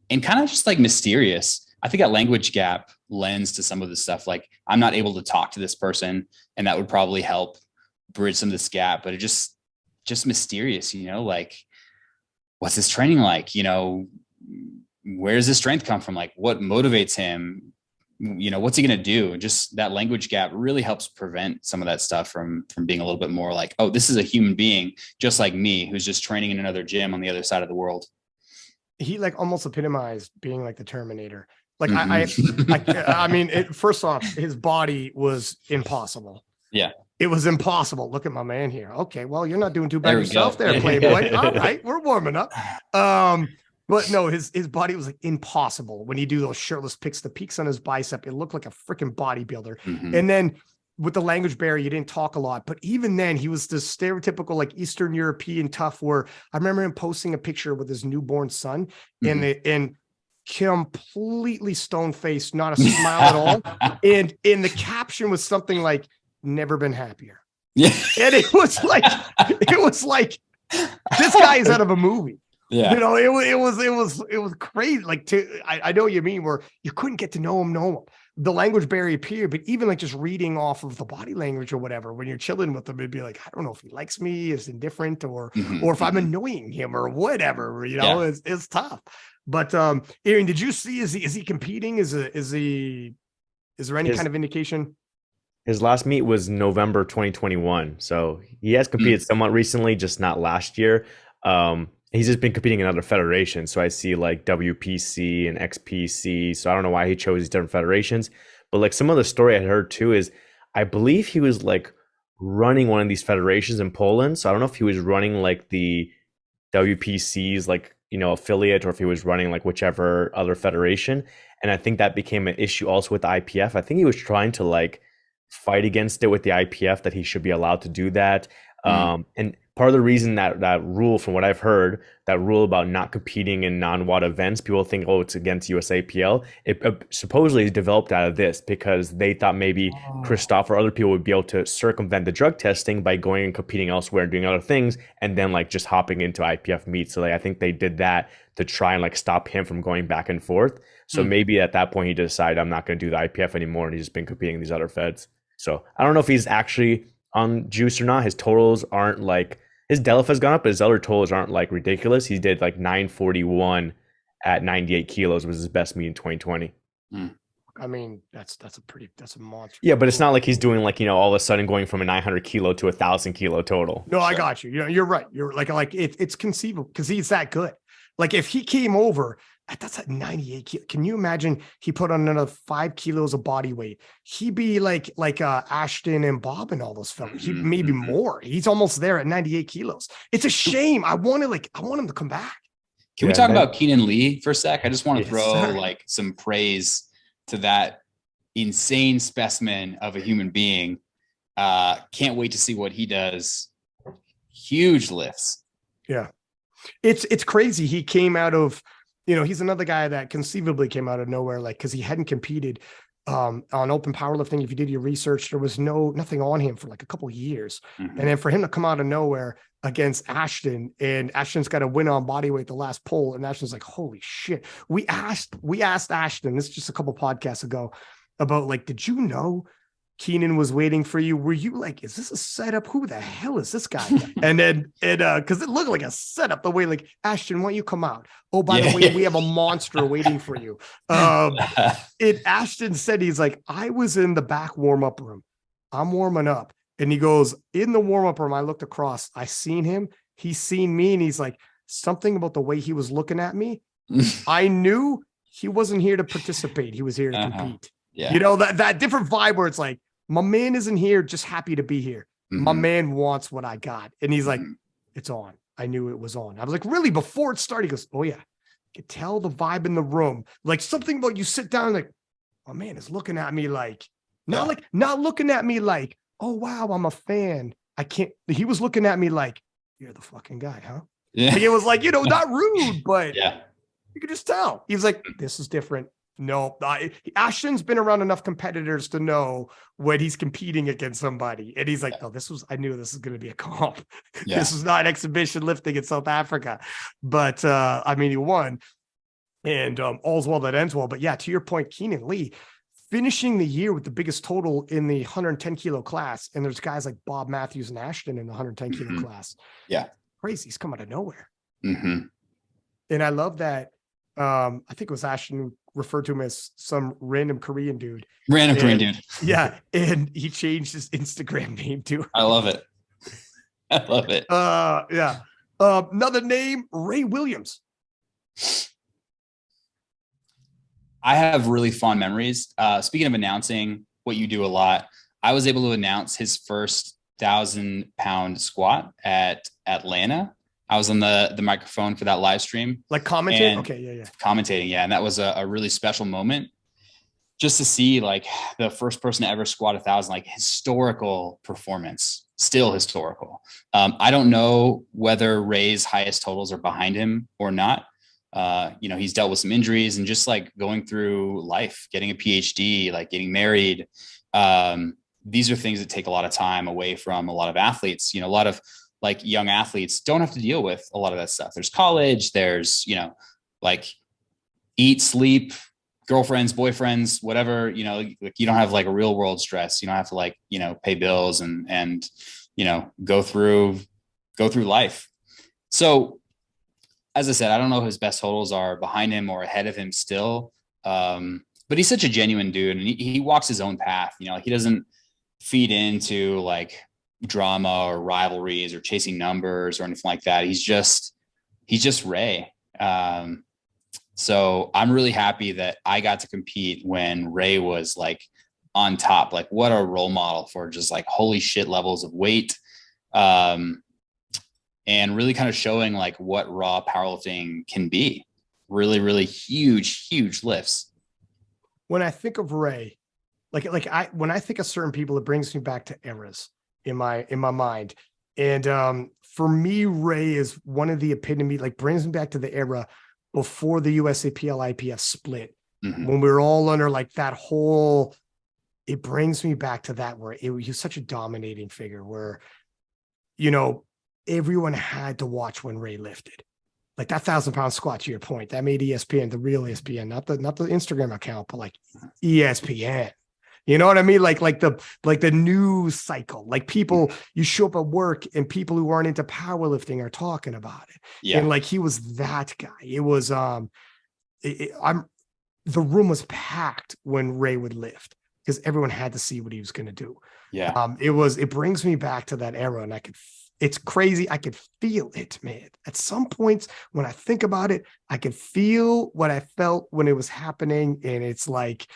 and kind of just like mysterious. I think that language gap lends to some of the stuff. Like, I'm not able to talk to this person, and that would probably help bridge some of this gap, but it just mysterious, like, what's his training like? Where does his strength come from? Like, what motivates him? What's he going to do? Just that language gap really helps prevent some of that stuff from being a little bit more like, oh, this is a human being just like me, who's just training in another gym on the other side of the world. He like almost epitomized being like the Terminator. Like I mean, first off, his body was impossible. Yeah. It was impossible. Look at my man here. Okay, well, you're not doing too bad yourself there, Playboy. All right, we're warming up. But no, his body was like impossible. When you do those shirtless pics, the peaks on his bicep, it looked like a freaking bodybuilder. And then with the language barrier, you didn't talk a lot. But even then, he was this stereotypical like Eastern European tough, where I remember him posting a picture with his newborn son and completely stone-faced, not a smile at all. And the caption was something like, never been happier. Yeah. And it was like this guy is out of a movie. Yeah. It was crazy. Like, I know what you mean, where you couldn't get to know him. The language barrier appeared, but even like just reading off of the body language or whatever, when you're chilling with him, it'd be like, I don't know if he likes me, is indifferent, or if I'm annoying him or whatever, it's tough. But Arian, did you see, is he competing? Is there any kind of indication? His last meet was November 2021. So he has competed somewhat recently, just not last year. He's just been competing in other federations. So I see like WPC and XPC. So I don't know why he chose these different federations. But like some of the story I heard too is I believe he was like running one of these federations in Poland. So I don't know if he was running like the WPC's like, affiliate, or if he was running like whichever other federation. And I think that became an issue also with the IPF. I think he was trying to like fight against it with the IPF, that he should be allowed to do that. And part of the reason that rule, from what I've heard, that rule about not competing in non-WADA events, people think, oh, it's against USAPL. It supposedly is developed out of this because they thought maybe Christoph or other people would be able to circumvent the drug testing by going and competing elsewhere and doing other things, and then like just hopping into IPF meets. So like, I think they did that to try and like stop him from going back and forth. So maybe at that point he decided, I'm not going to do the IPF anymore, and he's just been competing in these other feds. So I don't know if he's actually on juice or not. His totals aren't like, his DELF has gone up, but his other totals aren't like ridiculous. He did like 941 at 98 kilos was his best meet in 2020. I mean, that's a monster. Yeah, but it's not like he's doing like, all of a sudden going from a 900 kilo to 1,000 kilo total. No, I got you. You're right. You're like it's conceivable because he's that good. Like if he came over, that's at 98 kilos. Can you imagine he put on another 5 kilos of body weight? He'd be like Ashton and Bob and all those fellas. He maybe more. He's almost there at 98 kilos. It's a shame. I want him to come back. Can we talk about Keenan Lee for a sec? I just want to throw sir. like some praise to that insane specimen of a human being. Can't wait to see what he does. Huge lifts. Yeah. It's crazy. He came out of, he's another guy that conceivably came out of nowhere, like, cause he hadn't competed on open powerlifting. If you did your research, there was nothing on him for like a couple of years. And then for him to come out of nowhere against Ashton, and Ashton's got a win on bodyweight the last poll, and Ashton's like, holy shit. We asked Ashton, this is just a couple podcasts ago, about like, did you know Keenan was waiting for you? Were you like, is this a setup? Who the hell is this guy? And then because it looked like a setup, the way like, Ashton, why don't you come out? Oh, by the way, we have a monster waiting for you. Ashton said, he's like, I was in the back warm-up room. I'm warming up. And he goes, in the warm-up room, I looked across, I seen him, he's seen me, and he's like, something about the way he was looking at me. I knew he wasn't here to participate. He was here to compete. Yeah. That different vibe where it's like, my man isn't here just happy to be here. My man wants what I got. And he's like, it's on. I knew it was on. I was like, really? Before it started, he goes, oh yeah. You could tell the vibe in the room. Like something about you sit down like, my man is looking at me like, not looking at me like, oh wow, I'm a fan. He was looking at me like, you're the fucking guy, huh? Yeah. Like, it was like, not rude, but yeah, you could just tell. He was like, this is different. No, Ashton's been around enough competitors to know when he's competing against somebody. And he's like, oh, I knew this was going to be a comp. Yeah. This was not exhibition lifting in South Africa. But he won. And all's well that ends well. But yeah, to your point, Keenan Lee finishing the year with the biggest total in the 110 kilo class. And there's guys like Bob Matthews and Ashton in the 110 kilo class. Yeah. Crazy. He's come out of nowhere. And I love that. I think it was Ashton who referred to him as some random Korean dude. Korean dude. Yeah. And he changed his Instagram name too. I love it. Yeah. Another name, Ray Williams. I have really fond memories. Speaking of announcing, what you do a lot, I was able to announce his first 1,000-pound squat at Atlanta. I was on the microphone for that live stream. Like commentating? Okay, yeah. Commentating, yeah. And that was a really special moment just to see like the first person to ever squat 1,000, like historical performance, still historical. I don't know whether Ray's highest totals are behind him or not. He's dealt with some injuries and just like going through life, getting a PhD, like getting married. These are things that take a lot of time away from a lot of athletes. A lot of like young athletes don't have to deal with a lot of that stuff. There's college, there's, like eat, sleep, girlfriends, boyfriends, whatever, like you don't have like a real world stress. You don't have to like, pay bills and go through life. So as I said, I don't know if his best totals are behind him or ahead of him still. But he's such a genuine dude and he walks his own path. He doesn't feed into like drama or rivalries or chasing numbers or anything like that. He's just Ray. So I'm really happy that I got to compete when Ray was like on top. Like, what a role model for just like holy shit levels of weight. And really kind of showing like what raw powerlifting can be. Really, really huge lifts. When I think of Ray, when I think of certain people, it brings me back to eras in my mind. And for me, Ray is one of the epitome, like brings me back to the era before the USAPL IPF split, when we were all under like that whole, it brings me back to that where he was such a dominating figure where, you know, everyone had to watch when Ray lifted. Like that 1,000-pound squat, to your point, that made ESPN, the real ESPN, not the Instagram account, but like ESPN. You know what I mean? Like the news cycle, like people, you show up at work and people who aren't into powerlifting are talking about it. Yeah. And like, he was that guy. It was, the room was packed when Ray would lift because everyone had to see what he was going to do. Yeah. It brings me back to that era, and it's crazy. I could feel it, man. At some points when I think about it, I could feel what I felt when it was happening. And it's like,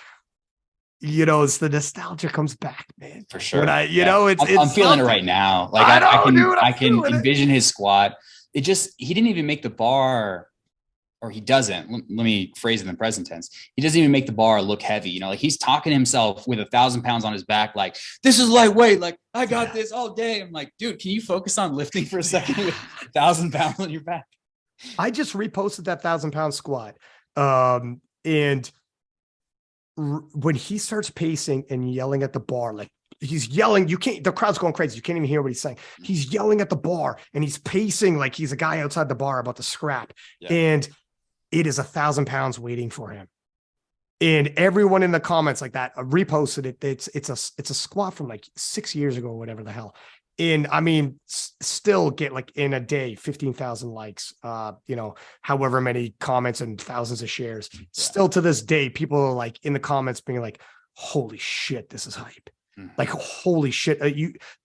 you know, it's the nostalgia comes back, man. For sure. When I'm feeling it right now. Like I can envision his squat. He didn't even make the bar, or he doesn't. Let me phrase it in the present tense. He doesn't even make the bar look heavy. You know, like he's talking to himself with 1,000 pounds on his back. Like, this is lightweight. Like, I got this all day. I'm like, dude, can you focus on lifting for a second with 1,000 pounds on your back? I just reposted that 1,000-pound squat. And when he starts pacing and yelling at the bar, like he's yelling, the crowd's going crazy. You can't even hear what he's saying. He's yelling at the bar and he's pacing like he's a guy outside the bar about to scrap. Yeah. And it is 1,000 pounds waiting for him. And everyone in the comments like that reposted it. It's a squat from like 6 years ago or whatever the hell. And I mean, still get like in a day, 15,000 likes, you know, however many comments and thousands of shares. Yeah. Still to this day, people are like in the comments being like, holy shit, this is hype. Like, holy shit.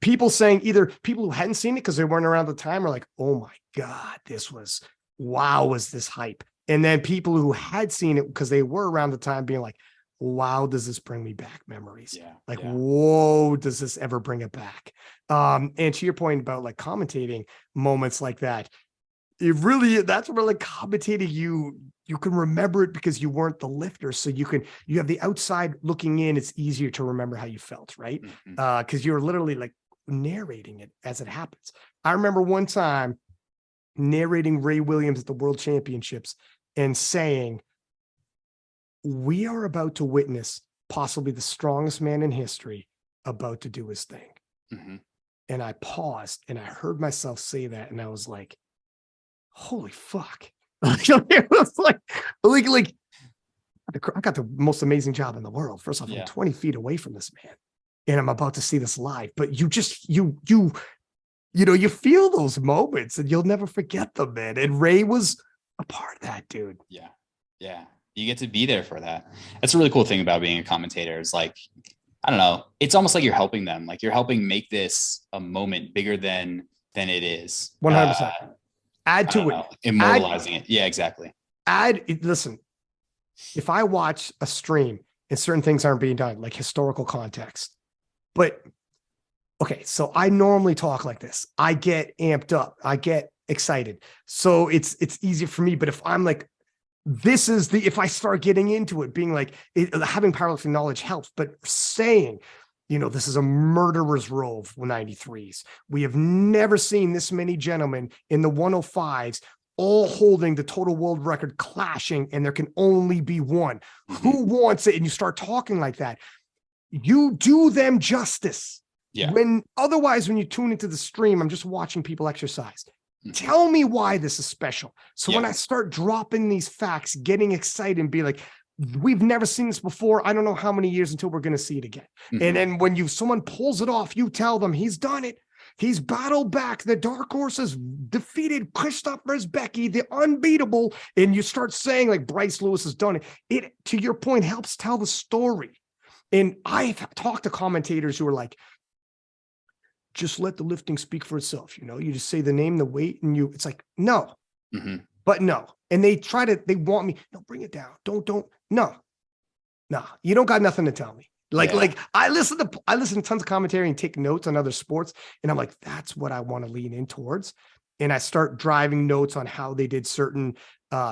People saying, either people who hadn't seen it because they weren't around the time are like, oh my God, was this hype? And then people who had seen it because they were around the time being like, wow, does this bring me back memories? Yeah. Like, whoa, does this ever bring it back? And to your point about like commentating moments like that, that's where like commentating, you can remember it because you weren't the lifter. So you have the outside looking in. It's easier to remember how you felt, right? Because you're literally like narrating it as it happens. I remember one time narrating Ray Williams at the World Championships and saying, we are about to witness possibly the strongest man in history about to do his thing. And I paused and I heard myself say that. And I was like, holy fuck. It was like, I got the most amazing job in the world. First off, I'm 20 feet away from this man and I'm about to see this live, but you feel those moments and you'll never forget them, man. And Ray was a part of that, dude. Yeah. Yeah. You get to be there for that. That's a really cool thing about being a commentator is like, I don't know. It's almost like you're helping them. Like you're helping make this a moment bigger than it is. 100%. Add to it. Immortalizing it. Yeah, exactly. Listen, if I watch a stream and certain things aren't being done, like historical context, but okay, so I normally talk like this. I get amped up. I get excited. So it's easier for me. But if I'm like, if I start getting into it, being like, having powerlifting knowledge helps, but saying, you know, this is a murderer's row of 93s. We have never seen this many gentlemen in the 105s all holding the total world record clashing, and there can only be one. Who wants it? And you start talking like that. You do them justice. Yeah. Otherwise, when you tune into the stream, I'm just watching people exercise. Tell me why this is special. So when I start dropping these facts, getting excited and be like, we've never seen this before. I don't know how many years until we're going to see it again. And then when someone pulls it off, you tell them he's done it. He's battled back. The dark horses defeated Christoph Becky, the unbeatable. And you start saying like Bryce Lewis has done it. It, to your point, helps tell the story. And I've talked to commentators who are like, just let the lifting speak for itself. You know, you just say the name, the weight, and it's like, no, but no. And they want me, no, bring it down. No, you don't got nothing to tell me. Like I listen to tons of commentary and take notes on other sports. And I'm like, that's what I want to lean in towards. And I start driving notes on how they did certain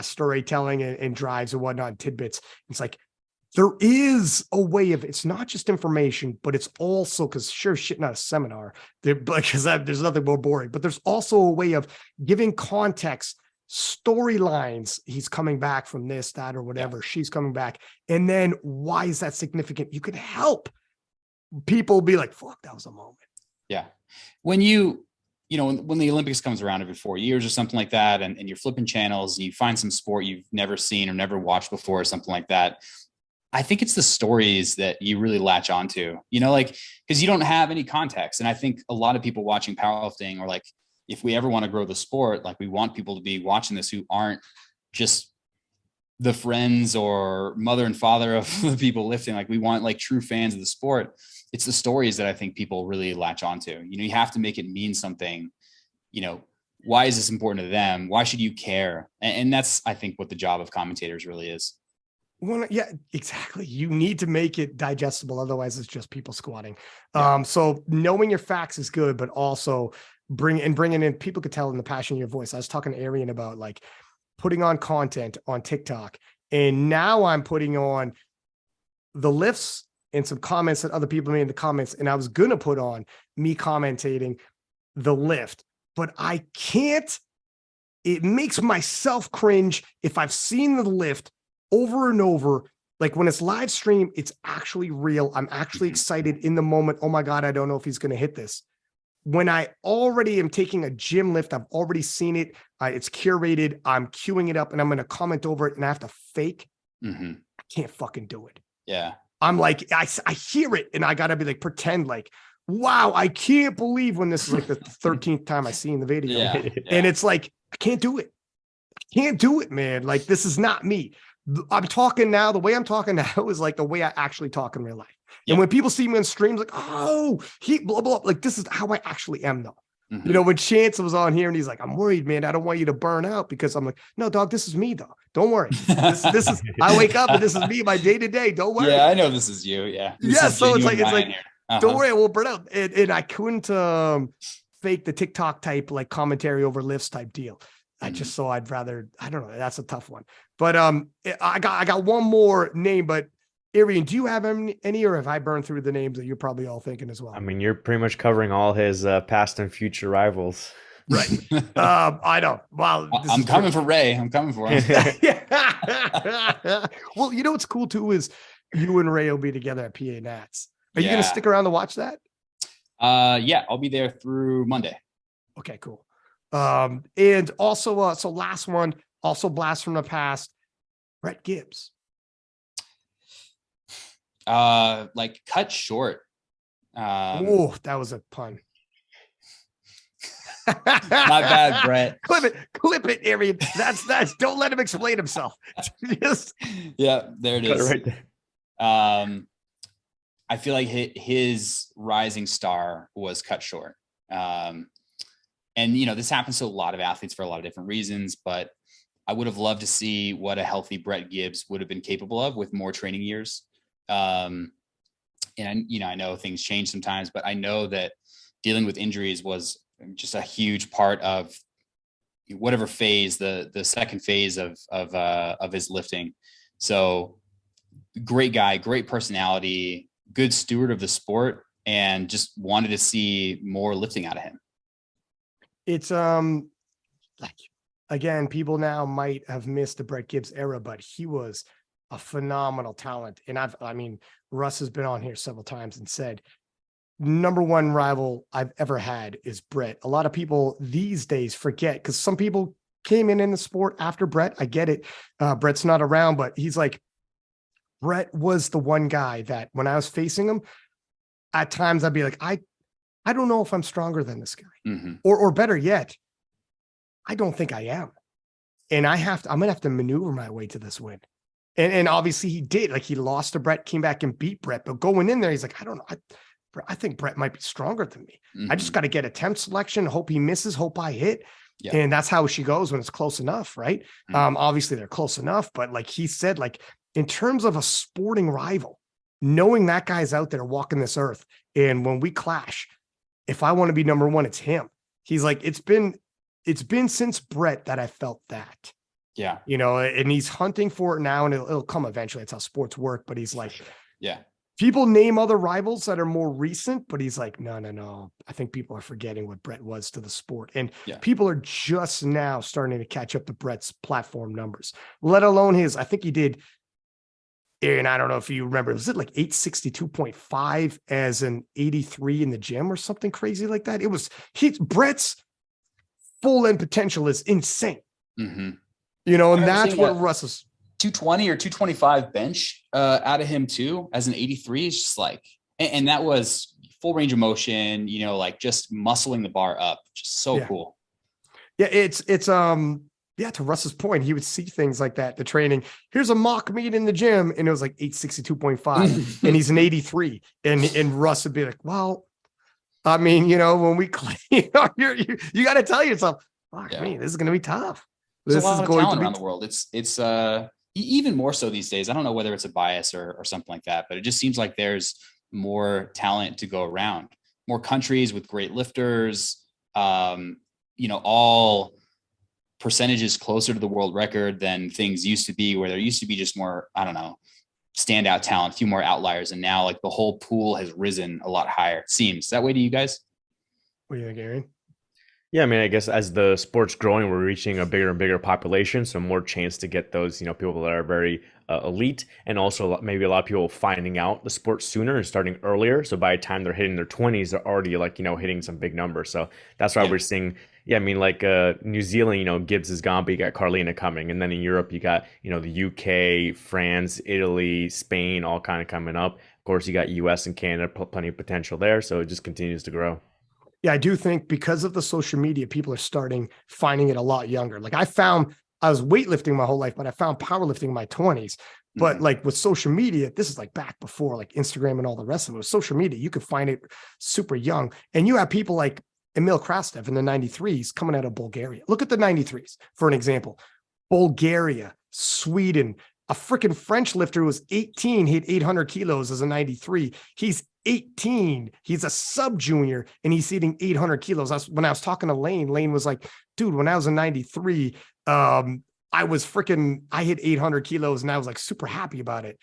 storytelling and drives and whatnot, and tidbits. It's like, there is a way of, it's not just information, but it's also, because sure shit, not a seminar, because there's nothing more boring, but there's also a way of giving context, storylines. He's coming back from this, that, or whatever. Yeah. She's coming back. And then why is that significant? You could help people be like, fuck, that was a moment. Yeah. When when the Olympics comes around every 4 years or something like that, and you're flipping channels and you find some sport you've never seen or never watched before or something like that, I think it's the stories that you really latch onto, because you don't have any context. And I think a lot of people watching powerlifting, or like, if we ever want to grow the sport, like we want people to be watching this who aren't just the friends or mother and father of the people lifting. Like we want like true fans of the sport. It's the stories that I think people really latch onto. You have to make it mean something. Why is this important to them? Why should you care? And that's, I think, what the job of commentators really is. Well, yeah, exactly. You need to make it digestible. Otherwise it's just people squatting. Yeah. So knowing your facts is good, but also bringing in, people could tell in the passion of your voice. I was talking to Arian about like putting on content on TikTok, and now I'm putting on the lifts and some comments that other people made in the comments. And I was going to put on me commentating the lift, but I can't. It makes myself cringe if I've seen the lift over and over. Like when it's live stream, it's actually real. I'm actually excited in the moment. Oh my God, I don't know if he's going to hit this. When I already am taking a gym lift, I've already seen it. It's curated. I'm queuing it up and I'm going to comment over it and I have to fake. I can't fucking do it. Yeah. I'm like, I hear it and I got to be like, pretend like, wow, I can't believe when this is like the 13th time I seen the video. Yeah. And it's like, I can't do it. I can't do it, man. Like, this is not me. I'm talking now. The way I'm talking now is like the way I actually talk in real life. Yep. And when people see me on streams, like, oh, he blah, blah, like this is how I actually am though. When Chance was on here and he's like, I'm worried, man. I don't want you to burn out, because I'm like, no, dog, this is me though. Don't worry. This is, I wake up and this is me, my day to day. Don't worry. Yeah, I know this is you. Yeah. Yeah. So it's like, don't worry, I won't burn out. And I couldn't fake the TikTok type, like commentary over lifts type deal. I'd rather, I don't know. That's a tough one, but I got one more name, but Arian, do you have any, or have I burned through the names that you're probably all thinking as well? I mean, you're pretty much covering all his past and future rivals. Right. I don't. Well, I'm coming for Ray. I'm coming for him. Well, what's cool too is you and Ray will be together at PA Nats. Are you going to stick around to watch that? Yeah, I'll be there through Monday. Okay, cool. And also, so last one, also blast from the past, Brett Gibbs. Like cut short. Oh, that was a pun. Not bad, Brett. Clip it, Arian. That's. Don't let him explain himself. Yeah, there it is. Right there. I feel like his rising star was cut short. And this happens to a lot of athletes for a lot of different reasons, but I would have loved to see what a healthy Brett Gibbs would have been capable of with more training years. And I know things change sometimes, but I know that dealing with injuries was just a huge part of whatever phase, the second phase of his lifting. So great guy, great personality, good steward of the sport, and just wanted to see more lifting out of him. It's like, again, people now might have missed the Brett Gibbs era, but he was a phenomenal talent. And Russ has been on here several times and said, number one rival I've ever had is Brett. A lot of people these days forget, because some people came in the sport after Brett. I get it. Brett's not around, but he's like, Brett was the one guy that when I was facing him, at times I'd be like, I don't know if I'm stronger than this guy, or better yet, I don't think I am. And I'm going to have to maneuver my way to this win. And obviously he did. Like, he lost to Brett, came back and beat Brett, but going in there, he's like, I don't know. I think Brett might be stronger than me. I just got to get attempt selection, hope he misses, hope I hit. Yeah. And that's how she goes when it's close enough. Right. Obviously they're close enough, but like he said, like in terms of a sporting rival, knowing that guy's out there walking this earth. And when we clash, if I want to be number one, it's him. He's like, it's been since Brett that I felt that. Yeah. You know, and he's hunting for it now, and it'll come eventually. That's how sports work. But he's like, yeah. People name other rivals that are more recent, but he's like, no. I think people are forgetting what Brett was to the sport. And people are just now starting to catch up to Brett's platform numbers, let alone his, I think he did, and I don't know if you remember, was it like 862.5 as an 83 in the gym or something crazy like that? Brett's full end potential is insane. Mm-hmm. You know, and that's what Russ is. 220 or 225 bench out of him too, as an 83 is just like, and that was full range of motion, you know, like just muscling the bar up. Just so cool. Yeah. It's to Russ's point, he would see things like that. The training, here's a mock meet in the gym, and it was like 862.5 and he's an 83. And Russ would be like, well, I mean, you know, when we, you got to tell yourself, fuck me, this is going to be tough. There's a lot of talent around the world. It's even more so these days. I don't know whether it's a bias or something like that, but it just seems like there's more talent to go around, more countries with great lifters, you know, all percentages closer to the world record than things used to be, where there used to be just more, I don't know, standout talent, a few more outliers. And now like the whole pool has risen a lot higher. It seems that way to you guys. What do you think, Arian? Yeah, I mean, I guess as the sport's growing, we're reaching a bigger and bigger population, so more chance to get those, you know, people that are very elite, and also maybe a lot of people finding out the sport sooner and starting earlier. So by the time they're hitting their 20s, they're already like, you know, hitting some big numbers. So that's why we're seeing, I mean, like New Zealand, you know, Gibbs is gone, but you got Carlina coming, and then in Europe, you got, you know, the UK, France, Italy, Spain, all kind of coming up. Of course, you got US and Canada, plenty of potential there. So it just continues to grow. Yeah, I do think because of the social media, people are finding it a lot younger. Like I was weightlifting my whole life, but I found powerlifting in my 20s. But like with social media, this is like back before like Instagram and all the rest of it. With social media, you could find it super young. And you have people like Emil Krastev in the 93s coming out of Bulgaria. Look at the 93s for an example. Bulgaria, Sweden, a freaking French lifter who was 18, hit 800 kilos as a 93. He's 18. He's a sub junior and he's hitting 800 kilos. When I was talking to Lane was like, dude, when I was a 93, I hit 800 kilos and I was like super happy about it.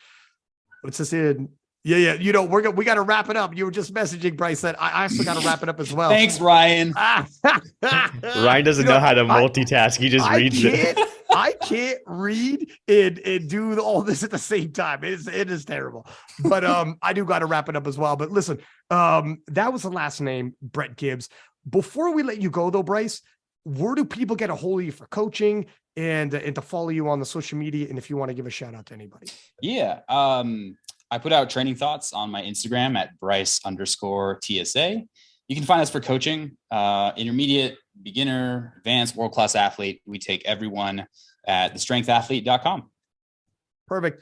What's this in? Yeah. You know, we got to wrap it up. You were just messaging Bryce that I also got to wrap it up as well. Thanks, Ryan. Ryan doesn't know how to multitask. He just reads it. I can't read and do all this at the same time. It is terrible. But I do got to wrap it up as well. But listen, that was the last name, Brett Gibbs. Before we let you go though, Bryce, where do people get a hold of you for coaching and to follow you on the social media? And if you want to give a shout out to anybody. Yeah. I put out training thoughts on my Instagram at Bryce_TSA. You can find us for coaching, intermediate, beginner, advanced, world-class athlete. We take everyone at thestrengthathlete.com. Perfect.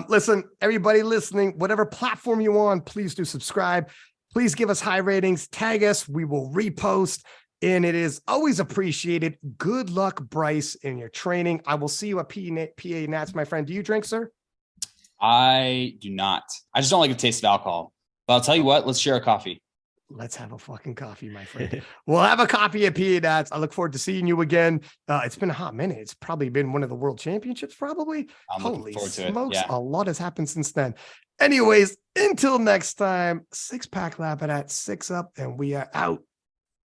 Listen, everybody listening, whatever platform you're on, please do subscribe. Please give us high ratings, tag us. We will repost, and it is always appreciated. Good luck, Bryce, in your training. I will see you at PA Nats, my friend. Do you drink, sir? I do not. I just don't like the taste of alcohol. But I'll tell you what, let's share a coffee. Let's have a fucking coffee, my friend. We'll have a coffee at PA Nats. I look forward to seeing you again. It's been a hot minute. It's probably been one of the world championships, probably. I'm Holy looking forward to smokes, it. Yeah. a lot has happened since then. Anyways, until next time, 6-pack Lapadat, 6 up, and we are out.